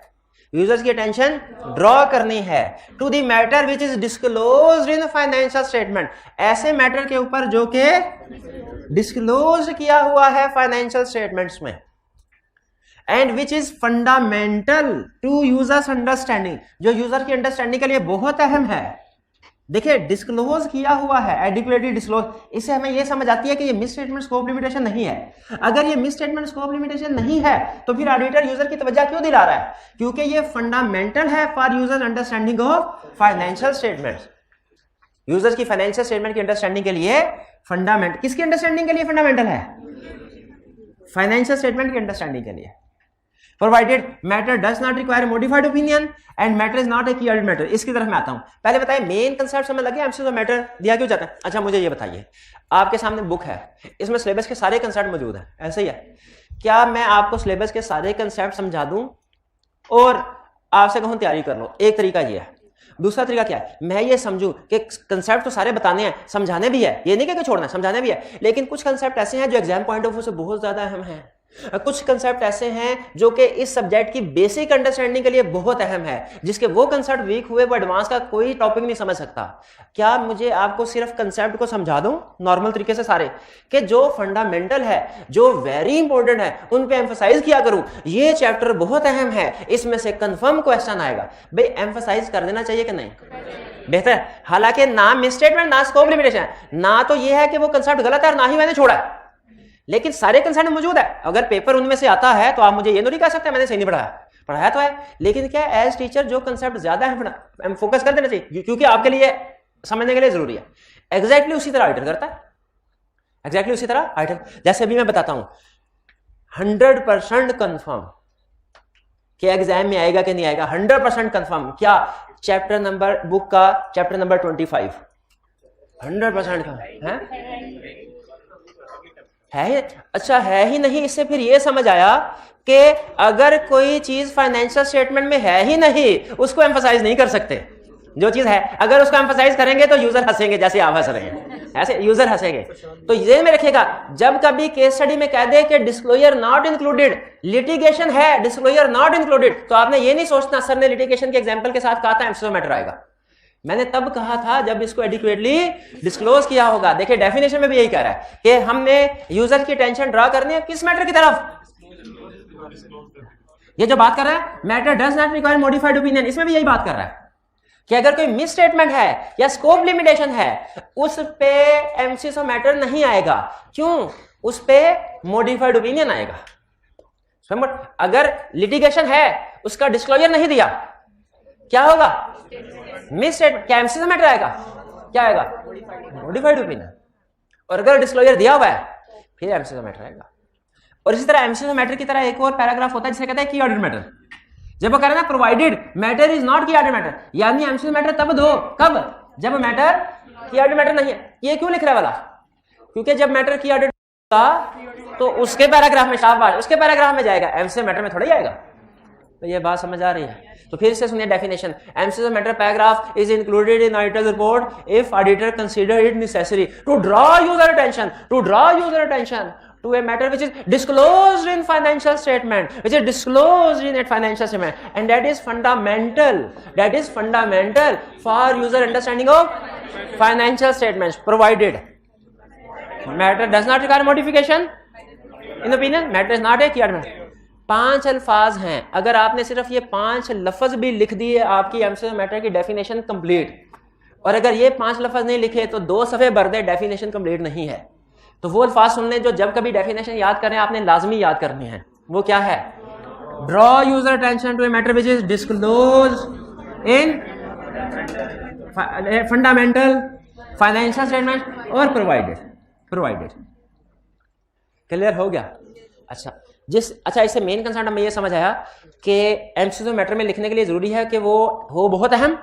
यूजर्स की अटेंशन ड्रॉ करनी है to the matter which is disclosed in financial statement, ऐसे मैटर के ऊपर जो कि डिस्क्लोज किया हुआ है फाइनेंशियल स्टेटमेंट्स में, and which is fundamental to users understanding, जो यूजर की अंडरस्टैंडिंग के लिए बहुत अहम है। देखिए डिस्क्लोज किया हुआ है, एडिक्वेटली डिस्क्लोज, इससे हमें यह समझ आती है कि ये मिस स्टेटमेंट स्कोप लिमिटेशन नहीं है। अगर ये मिस स्टेटमेंट स्कोप लिमिटेशन नहीं है तो फिर ऑडिटर यूजर की तवज्जो क्यों दिला रहा है? क्योंकि ये फंडामेंटल है for user understanding of financial statements. Users की फाइनेंशियल स्टेटमेंट की अंडरस्टैंडिंग के लिए फंडामेंटल, किसकी अंडरस्टैंडिंग के लिए फंडामेंटल है? फाइनेंशियल स्टेटमेंट की अंडरस्टैंडिंग के लिए। Provided matter does not require modified opinion and matter is not a key audit matter। इसकी तरफ मैं आता हूं। पहले बताइए मेन कंसेप्ट समझ लगे, एमसीएस ऑफ मैटर दिया क्यों जाता है? अच्छा मुझे ये बताइए, आपके सामने बुक है, इसमें सिलेबस के सारे कंसेप्ट मौजूद है, ऐसे ही है। क्या मैं आपको सिलेबस के सारे कंसेप्ट समझा दूं और आपसे कहूं तैयारी कर लो? एक तरीका ये है। दूसरा तरीका क्या है, मैं ये समझूं कि कंसेप्ट तो सारे बताने हैं, समझाने भी है, ये नहीं कि छोड़ना, समझाने भी है, लेकिन कुछ कंसेप्ट ऐसे हैं जो एग्जाम पॉइंट ऑफ व्यू से बहुत ज्यादा अहम हैं, कुछ कंसेप्ट ऐसे हैं जो कि इस सब्जेक्ट की बेसिक अंडरस्टैंडिंग के लिए बहुत अहम है, जिसके वो कंसेप्ट वीक हुए वो एडवांस का कोई टॉपिक नहीं समझ सकता। क्या मुझे आपको सिर्फ कंसेप्ट को समझा दूं नॉर्मल तरीके से सारे, कि जो फंडामेंटल है, जो वेरी इंपॉर्टेंट है, उन पे एम्फसाइज किया करूं, ये चैप्टर बहुत अहम है, इसमें से कंफर्म क्वेश्चन आएगा? भाई एम्फसाइज कर देना चाहिए कि नहीं? बेहतर। हालांकि ना मिस स्टेटमेंट ना स्कोप लिमिटेशन, ना तो ये है कि वो कंसेप्ट गलत है और ना ही मैंने छोड़ा है, लेकिन सारे कंसेप्ट मौजूद है। अगर पेपर उनमें से आता है तो आप मुझे ये नहीं कह सकते मैंने सही नहीं पढ़ाया, पढ़ाया तो है, लेकिन क्या एज टीचर जो कंसेप्ट ज्यादा है फोकस कर देना चाहिए, क्योंकि आपके लिए समझने के लिए जरूरी है। एग्जैक्टली उसी तरह ऑडिटर करता है, एग्जैक्टली उसी तरह ऑडिटर। जैसे अभी मैं बताता हूं 100% कंफर्म कि एग्जाम में आएगा कि नहीं आएगा, 100% कंफर्म। क्या चैप्टर नंबर बुक का चैप्टर नंबर 25 100% का है? अच्छा है ही नहीं। इससे फिर ये समझ आया कि अगर कोई चीज फाइनेंशियल स्टेटमेंट में है ही नहीं उसको एम्फसाइज नहीं कर सकते। जो चीज है अगर उसको एम्फसाइज करेंगे तो यूजर हंसेंगे, जैसे आप हंस रहे हैं ऐसे यूजर हंसेंगे। तो ये में रखिएगा, जब कभी केस स्टडी में कह दे कि डिस्क्लोजर नॉट इंक्लूडेड, लिटिगेशन है डिस्क्लोजर नॉट इंक्लूडेड, तो आपने ये नहीं सोचना सर ने लिटिगेशन के एग्जांपल के साथ कहा था एमसीक्यू मैटर आएगा। मैंने तब कहा था जब इसको एडिक्वेटली डिस्क्लोज किया होगा। देखिए डेफिनेशन में भी यही कह रहा है कि हमने यूजर की टेंशन ड्रा करनी है किस मैटर की तरफ। ये जो बात कर रहा है matter does not require modified opinion, इसमें भी यही बात कर रहा है कि अगर कोई मिस स्टेटमेंट है या स्कोप लिमिटेशन है उस पे एमसीक्यू मैटर नहीं आएगा। क्यों? उस पे मॉडिफाइड ओपिनियन आएगा। अगर लिटिगेशन है उसका डिस्क्लोजर नहीं दिया क्या होगा? Miss statement. क्या एमसीक्यू मैटर आएगा? क्या आएगा? Modified opinion. और अगर डिस्क्लोजर दिया हुआ है फिर एमसीक्यू मैटर आएगा। और इसी तरह एमसीक्यू मैटर की तरह एक और पैराग्राफ होता है जिसे कहते हैं की ऑर्डर मैटर। जब वो कह रहे हैं ना प्रोवाइडेड मैटर इज नॉट की ऑर्डर मैटर, यानी एमसीक्यू मैटर तब दो कब? जब मैटर की ऑर्डर मैटर नहीं है। ये क्यों लिख रहा है वाला? क्योंकि जब मैटर की ऑर्डर का तो उसके पैराग्राफ में शाबाश उसके पैराग्राफ में जाएगा, एमसीक्यू मैटर में थोड़ा ही आएगा। तो ये बात समझ आ रही है? तो फिर से सुनिए definition. MCQ matter paragraph is included in auditors report if auditor consider it necessary to draw user attention to a matter which is disclosed in financial statement, which is disclosed in a financial statement, and that is fundamental for user understanding of financial statements, provided matter does not require modification in opinion, matter is not a key argument। 5 अल्फाज हैं, अगर आपने सिर्फ ये 5 लफ्ज भी लिख दिए आपकी एमसीक्यू मैटर की डेफिनेशन कंप्लीट। और अगर ये 5 लफ्ज नहीं लिखे तो 2 सफ़े भर दे, डेफिनेशन कंप्लीट नहीं है। तो वो अल्फाज सुन लें जो जब कभी डेफिनेशन याद करें आपने लाजमी याद करने हैं। वो क्या है? Draw user attention to a matter which is disclosed in fundamental financial statement और प्रोवाइडेड। क्लियर हो गया? अच्छा इससे मेन कंसर्न हमें ये समझ आया कि एमसीक्यू मैटर में लिखने के लिए जरूरी है कि वो हो बहुत अहम,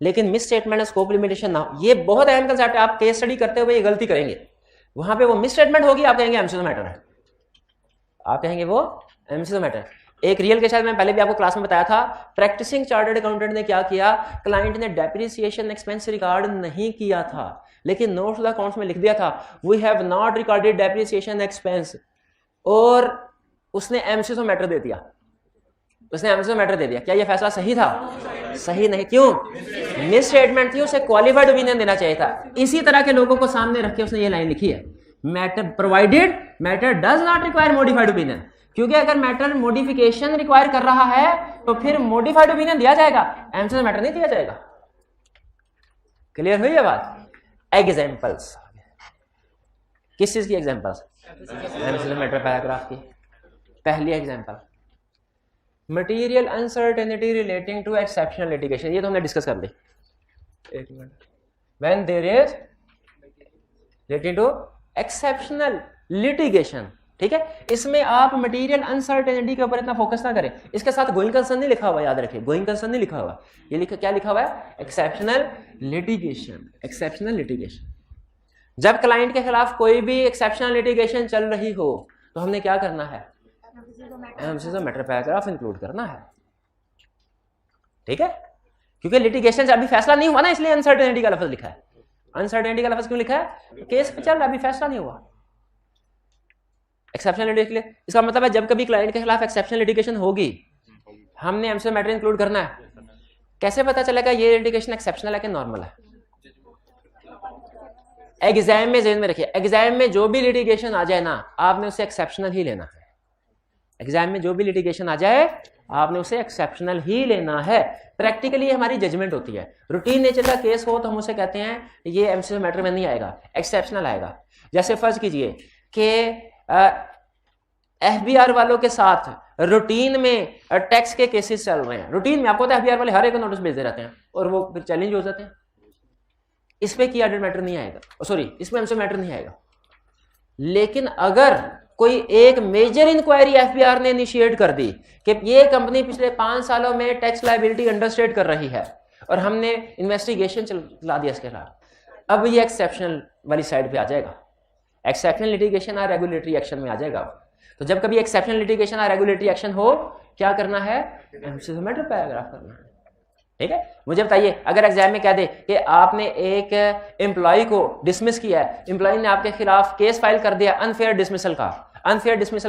लेकिन मिस स्टेटमेंट और स्कोप लिमिटेशन ना हो। ये बहुत अहम कंसेप्ट है। आप केस स्टडी करते हुए ये गलती करेंगे, वहां पे वो मिस स्टेटमेंट होगी, आप कहेंगे एमसीक्यू मैटर है, आप कहेंगे वो एमसीक्यू मैटर। एक रियल के साथ मैं पहले भी आपको क्लास में बताया था, प्रैक्टिसिंग चार्टर्ड अकाउंटेंट ने क्या किया, क्लाइंट ने डेप्रिसिएशन एक्सपेंस रिकॉर्ड नहीं किया था लेकिन नोट्स ऑफ अकाउंट्स में लिख दिया था we have not recorded depreciation expense, और उसने एमसीक्यू मैटर दे दिया, क्या यह फैसला सही था? सही नहीं। क्यों? मिस स्टेटमेंट थी, उसे क्वालिफाइड ओपिनियन देना चाहिए था। इसी तरह के लोगों को सामने रख के उसने ये लाइन लिखी है, matter provided matter does not require modified opinion, क्योंकि अगर मैटर मॉडिफिकेशन रिक्वायर कर रहा है तो फिर मॉडिफाइड ओपिनियन दिया जाएगा, एमसीक्यू मैटर नहीं दिया जाएगा। क्लियर हुई है बात? एग्जांपल्स, किस चीज की एग्जांपल्स? एमसीक्यू मैटर पैराग्राफ की। पहली example, material uncertainty relating to exceptional litigation. ये तो हमने डिस्कस कर ली। एक minute. When there is relating to exceptional litigation, ठीक है, इसमें आप मटीरियल अनसर्टेनिटी के ऊपर इतना फोकस ना करें। इसके साथ गोइंग कंसर्न नहीं लिखा हुआ, याद रखिए, गोइंग कंसर्न नहीं लिखा हुआ। ये क्या लिखा हुआ है? Exceptional litigation. जब क्लाइंट के खिलाफ कोई भी एक्सेप्शनल लिटिगेशन चल रही हो तो हमने क्या करना है? एमसीक्यू मैटर पैराग्राफ इंक्लूड करना है, ठीक है, क्योंकि लिटिगेशन से अभी फैसला नहीं हुआ ना, इसलिए अनसर्टेनिटी का लफ्ज लिखा है। अनसर्टेनिटी का लफ्ज क्यों लिखा है? केस पे चल रहा, अभी फैसला नहीं हुआ। एक्सेप्शनल लिटिगेशन, इसका मतलब है जब कभी क्लाइंट के खिलाफ एक्सेप्शनल लिटिगेशन होगी हमने एमसीक्यू मैटर इंक्लूड करना है। कैसे पता चलेगा ये लिटिगेशन एक्सेप्शनल है कि नॉर्मल है? एग्जाम में ज़हन में रखिए, एग्जाम में जो भी लिटिगेशन आ जाए ना आपने उसे एक्सेप्शनल ही लेना है। एग्जाम में जो भी लिटिगेशन आ जाए आपने उसे एक्सेप्शनल ही लेना है। प्रैक्टिकली हमारी जजमेंट होती है। रूटीन नेचर का केस हो तो हम उसे कहते हैं ये एमसीक्यू मैटर में नहीं आएगा, एक्सेप्शनल आएगा। जैसे फर्ज कीजिए कि एफबीआर वालों के साथ रूटीन में टैक्स के केसेस चल रहे हैं, रूटीन में आपको एफबीआर वाले हर एक नोटिस भेजते रहते हैं और वो फिर चैलेंज हो जाते हैं। इस पे की ऑडिट मैटर नहीं आएगा, सॉरी इसमें एमसीओ मैटर नहीं आएगा। लेकिन अगर कोई एक मेजर इंक्वायरी एफबीआर ने इनिशिएट कर दी कि ये कंपनी पिछले 5 सालों में टैक्स लायबिलिटी अंडरस्टेट कर रही है और हमने इन्वेस्टिगेशन चला दिया इसके खिलाफ, अब ये एक्सेप्शनल वाली साइड पे आ जाएगा, एक्सेप्शनल लिटिगेशन और रेगुलेटरी एक्शन में आ जाएगा। तो जब कभी एक्सेप्शनल लिटिगेशन और रेगुलेटरी एक्शन हो, क्या करना है, एमसीओ मैटर पैराग्राफ करना है। ठीक है, मुझे बताइए अगर एग्जाम में कह दे कि आपने एक एम्प्लॉय को डिसमिस किया है, एम्प्लॉय ने आपके खिलाफ केस फाइल कर दिया अनफेयर डिसमिसल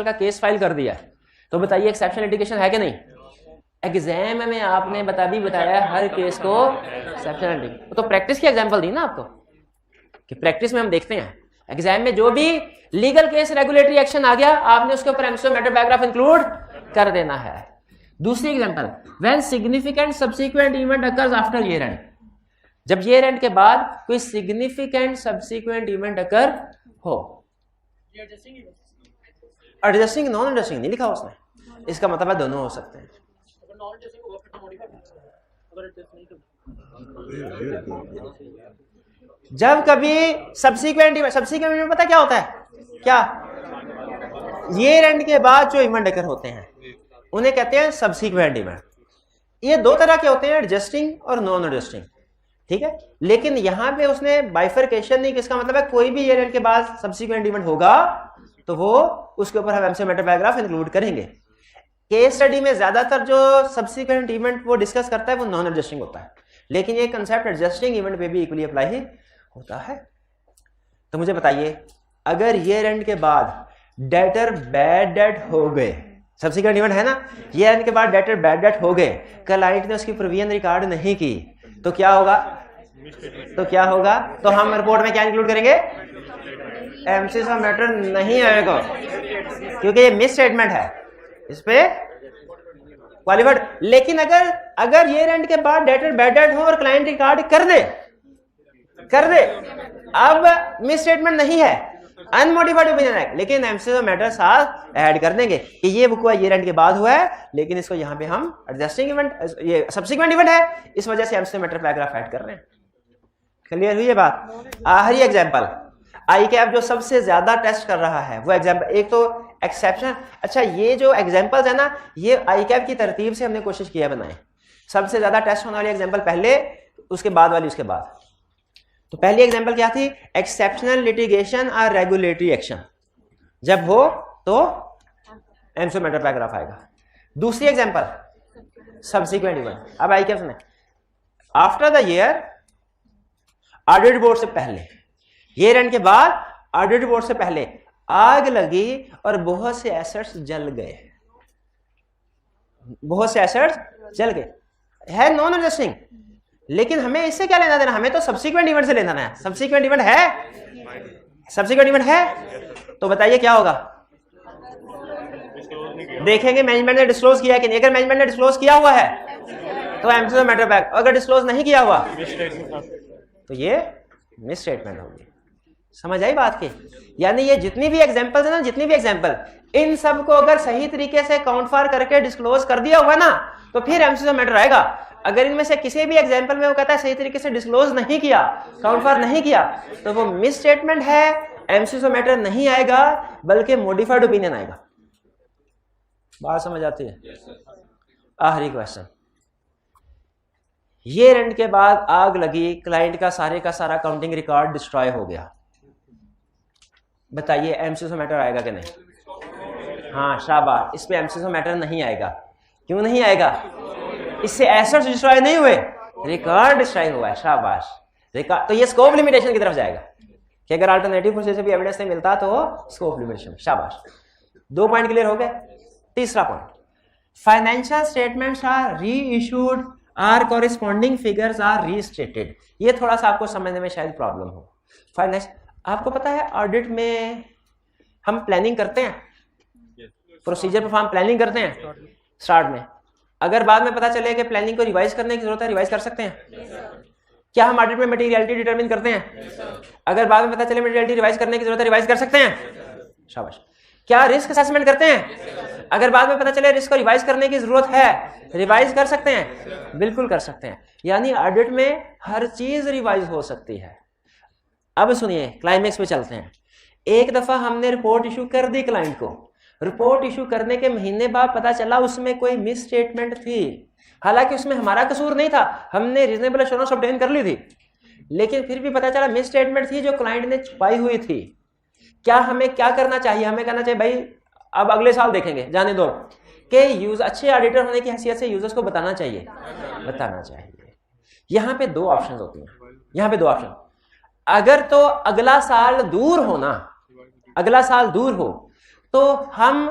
का केस फाइल कर दिया, तो बताइए एक्सेप्शनल लिटिगेशन है कि नहीं। एग्जाम में आपने बताया हर केस को एक्सेप्शनल लिटिगेशन, तो प्रैक्टिस की एग्जांपल दी ना आपको कि प्रैक्टिस में हम देखते हैं एग्जाम में जो भी लीगल केस रेगुलेटरी एक्शन आ गया आपने उसके ऊपर एमसीओ मैटर पैराग्राफ इंक्लूड कर देना है। दूसरी example, when significant subsequent event occurs after year and, जब ईयर एंड के बाद कोई सिग्निफिकेंट सब्सिक्वेंट इवेंट अकर हो। एडजस्टिंग नॉन एडजस्टिंग नहीं लिखा उसने, इसका मतलब है दोनों हो सकते हैं। जब कभी सब्सिक्वेंट इवेंट पता क्या होता है, क्या ईयर एंड के बाद जो इवेंट अकर होते हैं उन्हें कहते हैं सब्सिक्वेंट इवेंट। ये दो तरह के होते हैं, एडजस्टिंग और नॉन एडजस्टिंग। ठीक है, लेकिन यहां पे उसने बाइफरकेशन नहीं, किसका मतलब है कोई भी ईयर एंड के बाद सब्सिक्वेंट इवेंट होगा तो वो उसके ऊपर हम एमसीओ मैटर पैराग्राफ इंक्लूड करेंगे। केस स्टडी में ज्यादातर जो सब्सिक्वेंट इवेंट वो डिस्कस करता है वो नॉन एडजस्टिंग होता है, लेकिन ये कंसेप्ट एडजस्टिंग इवेंट पे भी इक्वली अप्लाई ही होता है। तो मुझे बताइए अगर ईयर एंड के बाद डेटर बैड डेट हो गए, सब्सिक्वेंट इवेंट है ना, ईयर एंड के बाद डेटर बैड डेट हो गए, क्लाइंट ने उसकी प्रोविजन रिकॉर्ड नहीं की, तो क्या होगा, तो हम रिपोर्ट में क्या इंक्लूड करेंगे, एमसीओ मैटर नहीं आएगा क्योंकि ये मिस स्टेटमेंट है, इस पे क्वालिफाइड। लेकिन अगर ईयर एंड के बाद डेटर बैड डेट हो और क्लाइंट रिकॉर्ड कर दे, अब मिस स्टेटमेंट नहीं है, अनमोडिफाइड ओपिनियन है, लेकिन एमसीओ मैटर साथ ऐड कर देंगे कि ये बुक हुआ ईयर एंड के बाद हुआ है, लेकिन इसको यहां पे हम एडजस्टिंग इवेंट, ये सब्सिक्वेंट इवेंट है, इस वजह से एमसीओ मैटर पैराग्राफ ऐड कर रहे हैं। क्लियर हुई ये बात। आखिरी एग्जांपल, आई कैप जो सबसे ज्यादा टेस्ट कर रहा है वो एग्जांपल, एक तो एक्सेप्शन। अच्छा, ये जो एग्जांपल्स है ना, ये आई कैप की तरतीब से हमने कोशिश किया बनाए, सबसे ज्यादा टेस्ट होने वाली एग्जांपल पहले, उसके बाद वाली उसके बाद। तो पहली एग्जांपल क्या थी, एक्सेप्शनल लिटिगेशन और रेगुलेटरी एक्शन जब हो तो एमसीओ मैटर पैराग्राफ आएगा। दूसरी एग्जांपल सब्सिक्वेंट इवेंट। अब आई क्या सुने, after the year, audit board से पहले, ईयर एंड के बाद ऑडिट बोर्ड से पहले आग लगी और बहुत से एसेट्स जल गए, है नॉन एडजस्टिंग, लेकिन हमें इससे क्या लेना देना, हमें तो सब्सिक्वेंट इवेंट से लेना है। सब्सिक्वेंट इवेंट है, तो बताइए क्या होगा, देखेंगे मैनेजमेंट ने डिस्क्लोज किया कि नहीं। अगर मैनेजमेंट ने डिस्क्लोज किया हुआ है तो एमसीओ मैटर बैक, अगर डिस्क्लोज नहीं किया हुआ तो ये मिस स्टेटमेंट होगी। समझ आई बात की। यानी ये जितनी भी एग्जांपल्स है ना, जितनी भी एग्जांपल, इन सब को अगर सही तरीके से काउंट फॉर करके डिस्क्लोज कर दिया हुआ ना तो फिर एमसीओ मैटर आएगा। अगर इनमें से किसी भी एग्जांपल में वो कहता है सही तरीके से डिस्क्लोज नहीं किया, काउंट फॉर नहीं किया, तो वो मिस स्टेटमेंट है, एमसीओ मैटर नहीं आएगा, बल्कि मॉडिफाइड ओपिनियन आएगा। बात समझ आती है। आखिरी क्वेश्चन, ईयर एंड के बाद आग लगी, क्लाइंट का सारा काउंटिंग रिकॉर्ड डिस्ट्रॉय हो गया, बताइए एमसीओ मैटर आएगा कि नहीं। हाँ शाबाश, इस पे एमसीओ मैटर नहीं आएगा। क्यों नहीं आएगा, इससे एसेट्स डिस्ट्रॉय नहीं हुए, रिकॉर्ड डिस्ट्रॉय हुआ है। शाबाश, रिकॉर्ड, तो ये स्कोप लिमिटेशन की तरफ जाएगा कि अगर अल्टरनेटिव प्रोसेस से भी एविडेंस नहीं मिलता तो स्कोप लिमिटेशन। शाबाश, 2 पॉइंट क्लियर हो गए। तीसरा point, financial statements are reissued or corresponding figures are restated. ये थोड़ा सा आपको समझने में शायद प्रॉब्लम हो। आपको पता है ऑडिट में हम प्लानिंग करते हैं, प्रोसीजर पर हम प्लानिंग करते हैं स्टार्ट में, अगर बाद में पता चले कि प्लानिंग को रिवाइज करने की जरूरत है, रिवाइज कर सकते हैं। क्या हम ऑडिट में मटेरियलिटी डिटरमिन करते हैं, अगर बाद में पता चले मटेरियलिटी रिवाइज करने की जरूरत है, रिवाइज कर सकते हैं। शाबाश। क्या रिस्क असेसमेंट करते हैं, अगर बाद में पता चले रिस्क को रिवाइज करने की जरूरत है, रिवाइज कर सकते हैं, बिल्कुल कर सकते हैं। यानी ऑडिट में हर चीज रिवाइज हो सकती है। अब सुनिए, क्लाइमेक्स पे चलते हैं। एक दफा हमने रिपोर्ट इशू कर दी क्लाइंट को, रिपोर्ट इशू करने के महीने बाद पता चला उसमें कोई मिस स्टेटमेंट थी, हालांकि उसमें हमारा कसूर नहीं था, हमने रीजनेबल एश्योरेंस ऑब्टेन कर ली थी, लेकिन फिर भी पता चला मिस स्टेटमेंट थी जो क्लाइंट ने छुपाई हुई थी। क्या हमें क्या करना चाहिए? हमें कहना चाहिए भाई अब अगले साल देखेंगे, जाने दो, कि यूज अच्छे ऑडिटर होने की हैसियत से यूजर्स को बताना चाहिए, बताना चाहिए। यहां पे दो ऑप्शन होती हैं, यहां पे दो ऑप्शन। अगर तो अगला साल दूर हो ना, अगला साल दूर हो, तो हम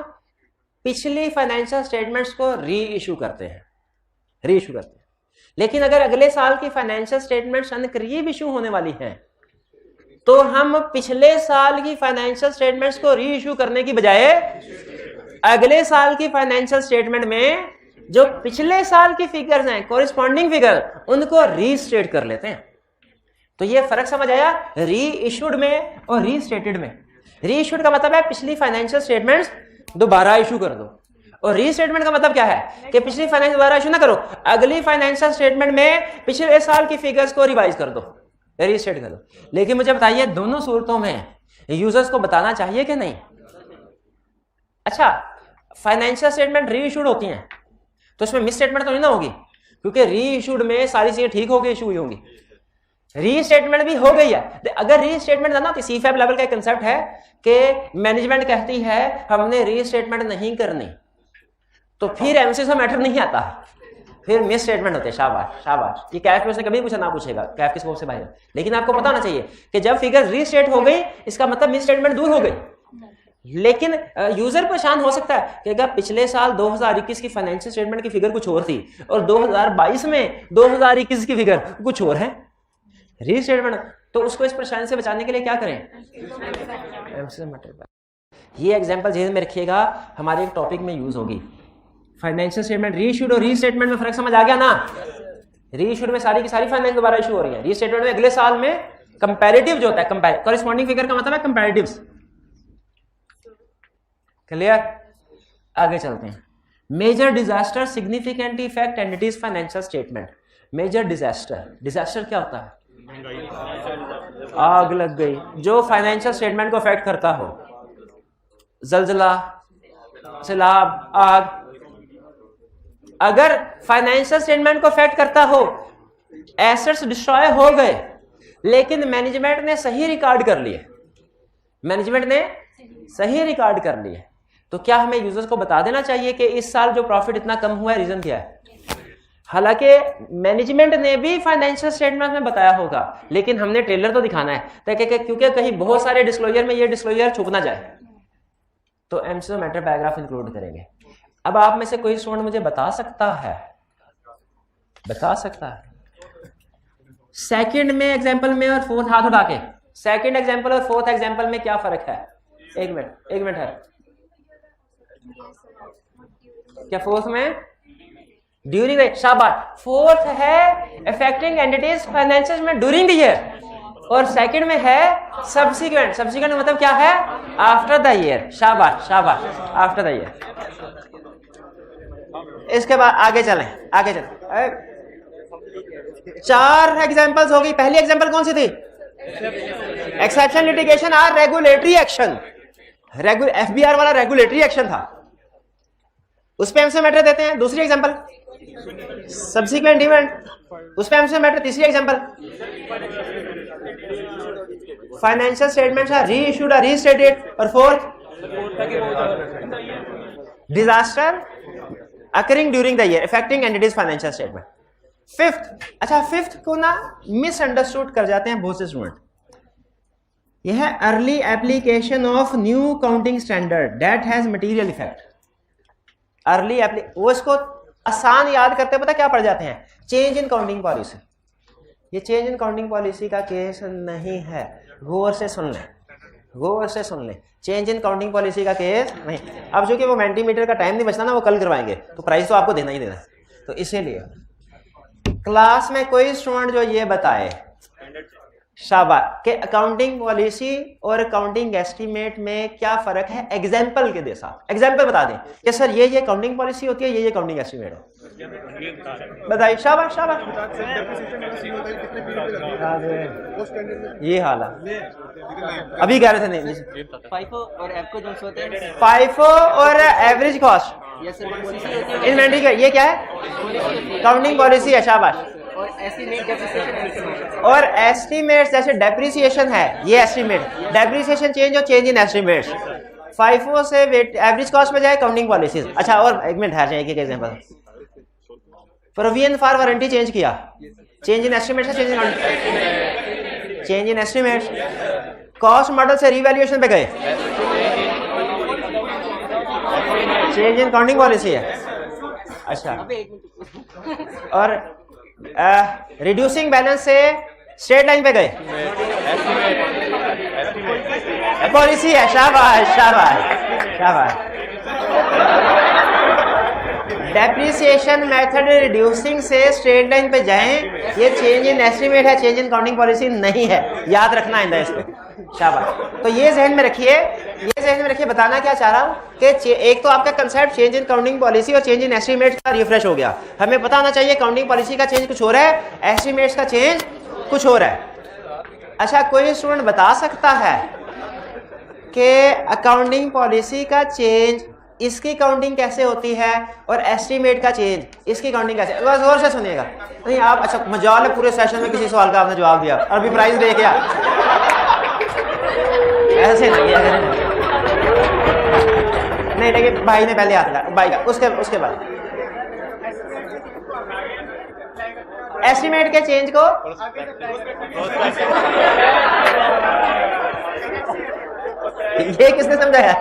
पिछली फाइनेंशियल स्टेटमेंट्स को री इशू करते हैं, री इशू करते हैं। लेकिन अगर अगले साल की फाइनेंशियल स्टेटमेंट्स अनकरीब इशू होने वाली हैं, तो हम पिछले साल की फाइनेंशियल स्टेटमेंट्स को री इशू करने की बजाय अगले साल की फाइनेंशियल स्टेटमेंट में जो पिछले साल की फिगर्स हैं, कोरिस्पॉन्डिंग फिगर, उनको रीस्टेट कर लेते हैं। तो ये फर्क समझ आया री इशूड में और रीस्टेटेड में। री इशूड का मतलब है पिछली फाइनेंशियल स्टेटमेंट्स दोबारा इशू कर दो, और रीस्टेटमेंट का मतलब क्या है कि पिछली फाइनेंस दोबारा इशू ना करो, अगली फाइनेंशियल स्टेटमेंट में पिछले साल की फिगर्स को रिवाइज कर दो, रीस्टेट कर दो। लेकिन मुझे बताइए दोनों सूरतों में यूजर्स को बताना चाहिए कि नहीं? अच्छा, फाइनेंशियल स्टेटमेंट री इशूड होती हैं तो उसमें मिस स्टेटमेंट तो नहीं ना होगी, क्योंकि री इशूड में सारी चीजें ठीक होगी, इशू हुई होंगी। री स्टेटमेंट भी हो गई है, अगर री स्टेटमेंट ना, तो सीफैब लेवल का कंसेप्ट है कि मैनेजमेंट कहती है हमने री स्टेटमेंट नहीं करनी, तो फिर एमसीएस मैटर नहीं आता, फिर मिस स्टेटमेंट होते हैं। शाबाश शाबाश, ये कैफ में से कभी पूछा ना पूछेगा, कैफ के स्कोप से बाहर। लेकिन आपको पता होना चाहिए कि जब फिगर रीस्टेट हो गई, इसका मतलब मिस स्टेटमेंट दूर हो गई। लेकिन यूजर परेशान हो सकता है कि अगर पिछले साल 2021 की फाइनेंशियल स्टेटमेंट की फिगर कुछ और थी और 2022 में 2021 की फिगर कुछ और है, रीस्टेटमेंट, तो उसको इस परेशानी से बचाने के लिए क्या करें? ये एग्जांपल जेहन में रखिएगा, हमारे एक टॉपिक में यूज होगी। फाइनेंशियल स्टेटमेंट रीइशूड और रीस्टेटमेंट में फर्क समझ आ गया ना? रीइशूड में सारी की सारी फाइनेंस दोबारा इशू हो रही है, रीस्टेटमेंट में अगले साल में कंपैरेटिव जो होता है, कॉरेस्पॉन्डिंग फिगर का मतलब है कंपैरेटिव्स। क्लियर? आगे चलते हैं। Major disaster significantly effect entities financial statement. Major disaster, disaster क्या होता है? आग लग गई, जो फाइनेंशियल स्टेटमेंट को अफेक्ट करता हो, जलजला, सैलाब, आग। अगर फाइनेंशियल स्टेटमेंट को अफेक्ट करता हो, एसेट्स डिस्ट्रॉय हो गए, लेकिन मैनेजमेंट ने सही रिकॉर्ड कर लिए, मैनेजमेंट ने सही रिकॉर्ड कर लिए, तो क्या हमें यूजर्स को बता देना चाहिए कि इस साल जो प्रॉफिट इतना कम हुआ है, रीजन क्या है? हालांकि मैनेजमेंट ने भी फाइनेंशियल स्टेटमेंट में बताया होगा, लेकिन हमने ट्रेलर तो दिखाना है, क्योंकि कहीं बहुत सारे डिस्क्लोजर में ये डिस्क्लोजर छुप ना जाए, तो एमसीक्यू मैटर पैराग्राफ इंक्लूड करेंगे। अब आप में से कोई स्टूडेंट मुझे बता सकता है सेकंड में एग्जांपल में और फोर्थ, हाथ उठा के, सेकंड एग्जांपल और फोर्थ एग्जांपल में क्या फर्क है? एक मिनट है क्या? फोर्थ में ड्यूरिंग द, शाबाश, फोर्थ है अफेक्टिंग एंटिटीज फाइनेंशियल में ड्यूरिंग द ईयर, और सेकंड में है सब्सिक्वेंट। सब्सिक्वेंट मतलब क्या है? After the year. शाबाश शाबाश, आफ्टर द ईयर। इसके बाद आगे चलें। 4 एग्जांपल्स हो गई। पहली एग्जांपल कौन सी थी? Exception litigation or regulatory action. FBR वाला रेगुलेटरी एक्शन था, उस पे एमसीक्यू मैटर देते हैं। दूसरी एग्जांपल सब्सिक्वेंट इवेंट, उस पे एमसीक्यू मैटर। तीसरी example financial statements are reissued और रीस्टेटेड, और fourth disaster occurring during the year affecting entities financial statement. Fifth, अच्छा फिफ्थ को ना मिसअंडरस्टूड कर जाते हैं बहुत से स्टूडेंट। यह है early application of new counting standard that has material effect. Early वो इसको आसान याद करते पता क्या पड़ जाते हैं? Change in counting policy. ये चेंज इन काउंटिंग पॉलिसी का केस नहीं है, गौर से सुन लें, चेंज इन काउंटिंग पॉलिसी का केस नहीं। अब जो कि वो मेंटीमीटर का टाइम नहीं बचता ना, वो कल करवाएंगे, तो प्राइस तो आपको देना ही देना। तो इसीलिए क्लास में कोई स्टूडेंट जो ये बताए शाबाश के अकाउंटिंग पॉलिसी और अकाउंटिंग एस्टीमेट में क्या फर्क है, एग्जाम्पल के दे साथ एग्जाम्पल बता दें कि सर ये अकाउंटिंग पॉलिसी होती है, ये अकाउंटिंग एस्टीमेट हो, बताइए। शाबाश शाबाश, ये हाल है, अभी कह रहे थे नहीं। फाइफो और एफको जो होते हैं, फाइफो और एवरेज कॉस्ट इन्वेंट्री का, ये क्या है, अकाउंटिंग पॉलिसी है। शाबाश। और एस्टीमेट जैसे डेप्रिसिएशन है, ये एस्टीमेट, डेप्रिसिएशन चेंज और चेंज इन एस्टीमेट। फाइफो से एवरेज कॉस्ट में जाए अकाउंटिंग पॉलिसीज। अच्छा, और एक मिनट है, एक example, provision for warranty change किया, चेंज इन एस्टीमेट से change in estimate. Cost model से रिवैल्यूएशन पे गए, चेंज इन अकाउंटिंग पॉलिसी है। अच्छा, और रिड्यूसिंग बैलेंस से स्ट्रेट लाइन पे गए, पॉलिसी है। शाबाश शाबाश शाबाश। डेप्रिसिएशन मेथड रिड्यूसिंग से स्ट्रेट लाइन पे जाएं, ये चेंज इन एस्टीमेट है, चेंज इन अकाउंटिंग पॉलिसी नहीं है, याद रखना है इसको। शाबाश। तो ये जहन में रखिए, ये जहन में रखिए। बताना क्या चाह रहा हूँ कि एक तो आपका concept change in accounting policy और चेंज इन एस्टीमेट का रिफ्रेश हो गया। हमें पता होना चाहिए अकाउंटिंग पॉलिसी का चेंज कुछ हो रहा है, एस्टीमेट्स का चेंज कुछ हो रहा है। अच्छा, कोई स्टूडेंट बता सकता है कि अकाउंटिंग पॉलिसी का चेंज इसकी अकाउंटिंग कैसे होती है और एस्टीमेट का चेंज इसकी अकाउंटिंग कैसे? बस और से सुनिएगा। नहीं आप, अच्छा मजाल है पूरे सेशन में किसी सवाल का आपने जवाब दिया और अभी प्राइज दे क्या? ऐसे नहीं लेकिन भाई ने पहले हाथ लगा, भाई का उसके बाद एस्टीमेट के चेंज को ये किसने समझाया?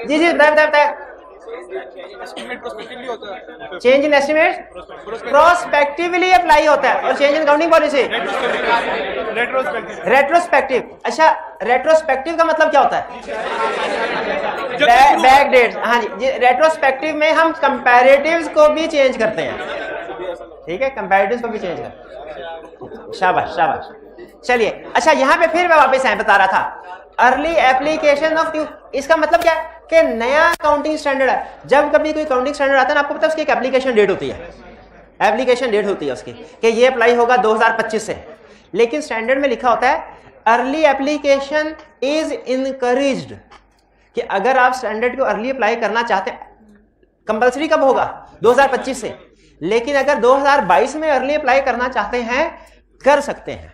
जी जी बताए। Change in estimate prospectively apply होता है और change in accounting policy retrospective. अच्छा, रेट्रोस्पेक्टिव का मतलब क्या होता है? Back date. हाँ जी, रेट्रोस्पेक्टिव में हम कंपैरेटिव्स को भी चेंज करते हैं, ठीक है, कंपैरेटिव्स को भी चेंज करते हैं। शाबाश शाबाश। चलिए, अच्छा यहाँ पे फिर मैं वापस बता रहा था अर्ली एप्लीकेशन ऑफ न्यू। इसका मतलब क्या है कि नया अकाउंटिंग स्टैंडर्ड है। जब कभी कोई अकाउंटिंग स्टैंडर्ड आता है ना, आपको पता है उसकी एक एप्लीकेशन डेट होती है, एप्लीकेशन डेट होती है उसकी कि ये अप्लाई होगा 2025 से। लेकिन स्टैंडर्ड में लिखा होता है अर्ली एप्लीकेशन इज इनकरेज्ड, कि अगर आप स्टैंडर्ड को अर्ली अप्लाई करना चाहते हैं, कंपल्सरी कब होगा? 2025 से। लेकिन अगर 2022 में अर्ली अप्लाई करना चाहते हैं, कर सकते हैं।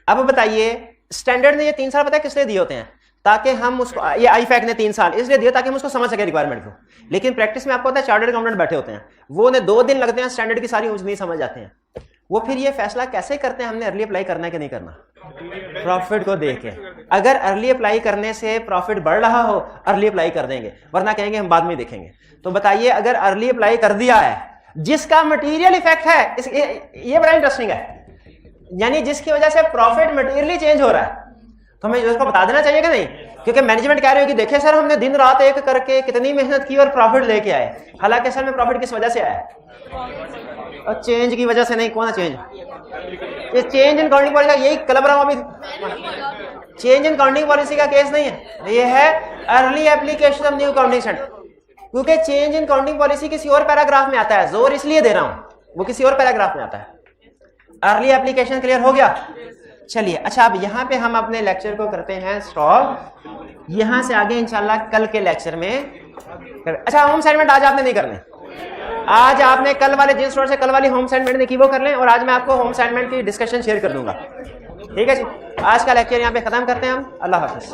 अब बताइए, स्टैंडर्ड ने ये 3 साल पता है किस लिए दिए होते हैं? ताकि हम उसको, ये आईफैक ने 3 साल इसलिए दिए ताकि हम उसको समझ सके रिक्वायरमेंट को। लेकिन प्रैक्टिस में आपको पता है चार्टर्ड अकाउंटेंट बैठे होते हैं, वो ने 2 दिन लगते हैं, स्टैंडर्ड की सारी नहीं समझ जाते हैं। वो फिर ये फैसला कैसे करते हैं हमने अर्ली अप्लाई करना है कि नहीं करना? प्रॉफिट को देख के। अगर अर्ली अप्लाई करने से प्रॉफिट बढ़ रहा हो, अर्ली अप्लाई कर देंगे, वरना कहेंगे हम बाद में देखेंगे। तो बताइए, अगर अर्ली अप्लाई कर दिया है जिसका मटीरियल इफेक्ट है, ये बड़ा इंटरेस्टिंग है, यानी जिसकी वजह से प्रॉफिट मटीरियली चेंज हो रहा है, तो हमें उसको बता देना चाहिए कि नहीं? क्योंकि मैनेजमेंट कह रहे हो कि देखिए सर हमने दिन रात एक करके कितनी मेहनत की और प्रॉफिट लेके आए, हालांकि सर में प्रॉफिट किस वजह से आया? और चेंज की वजह से नहीं। कौन है चेंज? ये चेंज इन अकाउंटिंग पॉलिसी का यही क्लब रहा हूं अभी। चेंज इन अकाउंटिंग पॉलिसी का केस नहीं है, ये है early application of new accounting standard. क्योंकि चेंज इन अकाउंटिंग पॉलिसी किसी और पैराग्राफ में आता है, जोर इसलिए दे रहा हूं, वो किसी और पैराग्राफ में आता है। अर्ली एप्लीकेशन क्लियर हो गया? चलिए, अच्छा अब यहाँ पे हम अपने लेक्चर को करते हैं स्टॉप। यहाँ से आगे इंशाल्लाह कल के लेक्चर में अच्छा, होम असाइनमेंट आज आपने नहीं करने। आज आपने कल वाले जिस स्टोर से कल वाली होम असाइनमेंट देखी वो कर लें, और आज मैं आपको होम असाइनमेंट की डिस्कशन शेयर कर दूंगा। ठीक है जी, आज का लेक्चर यहाँ पे खत्म करते हैं हम। अल्लाह हाफिज।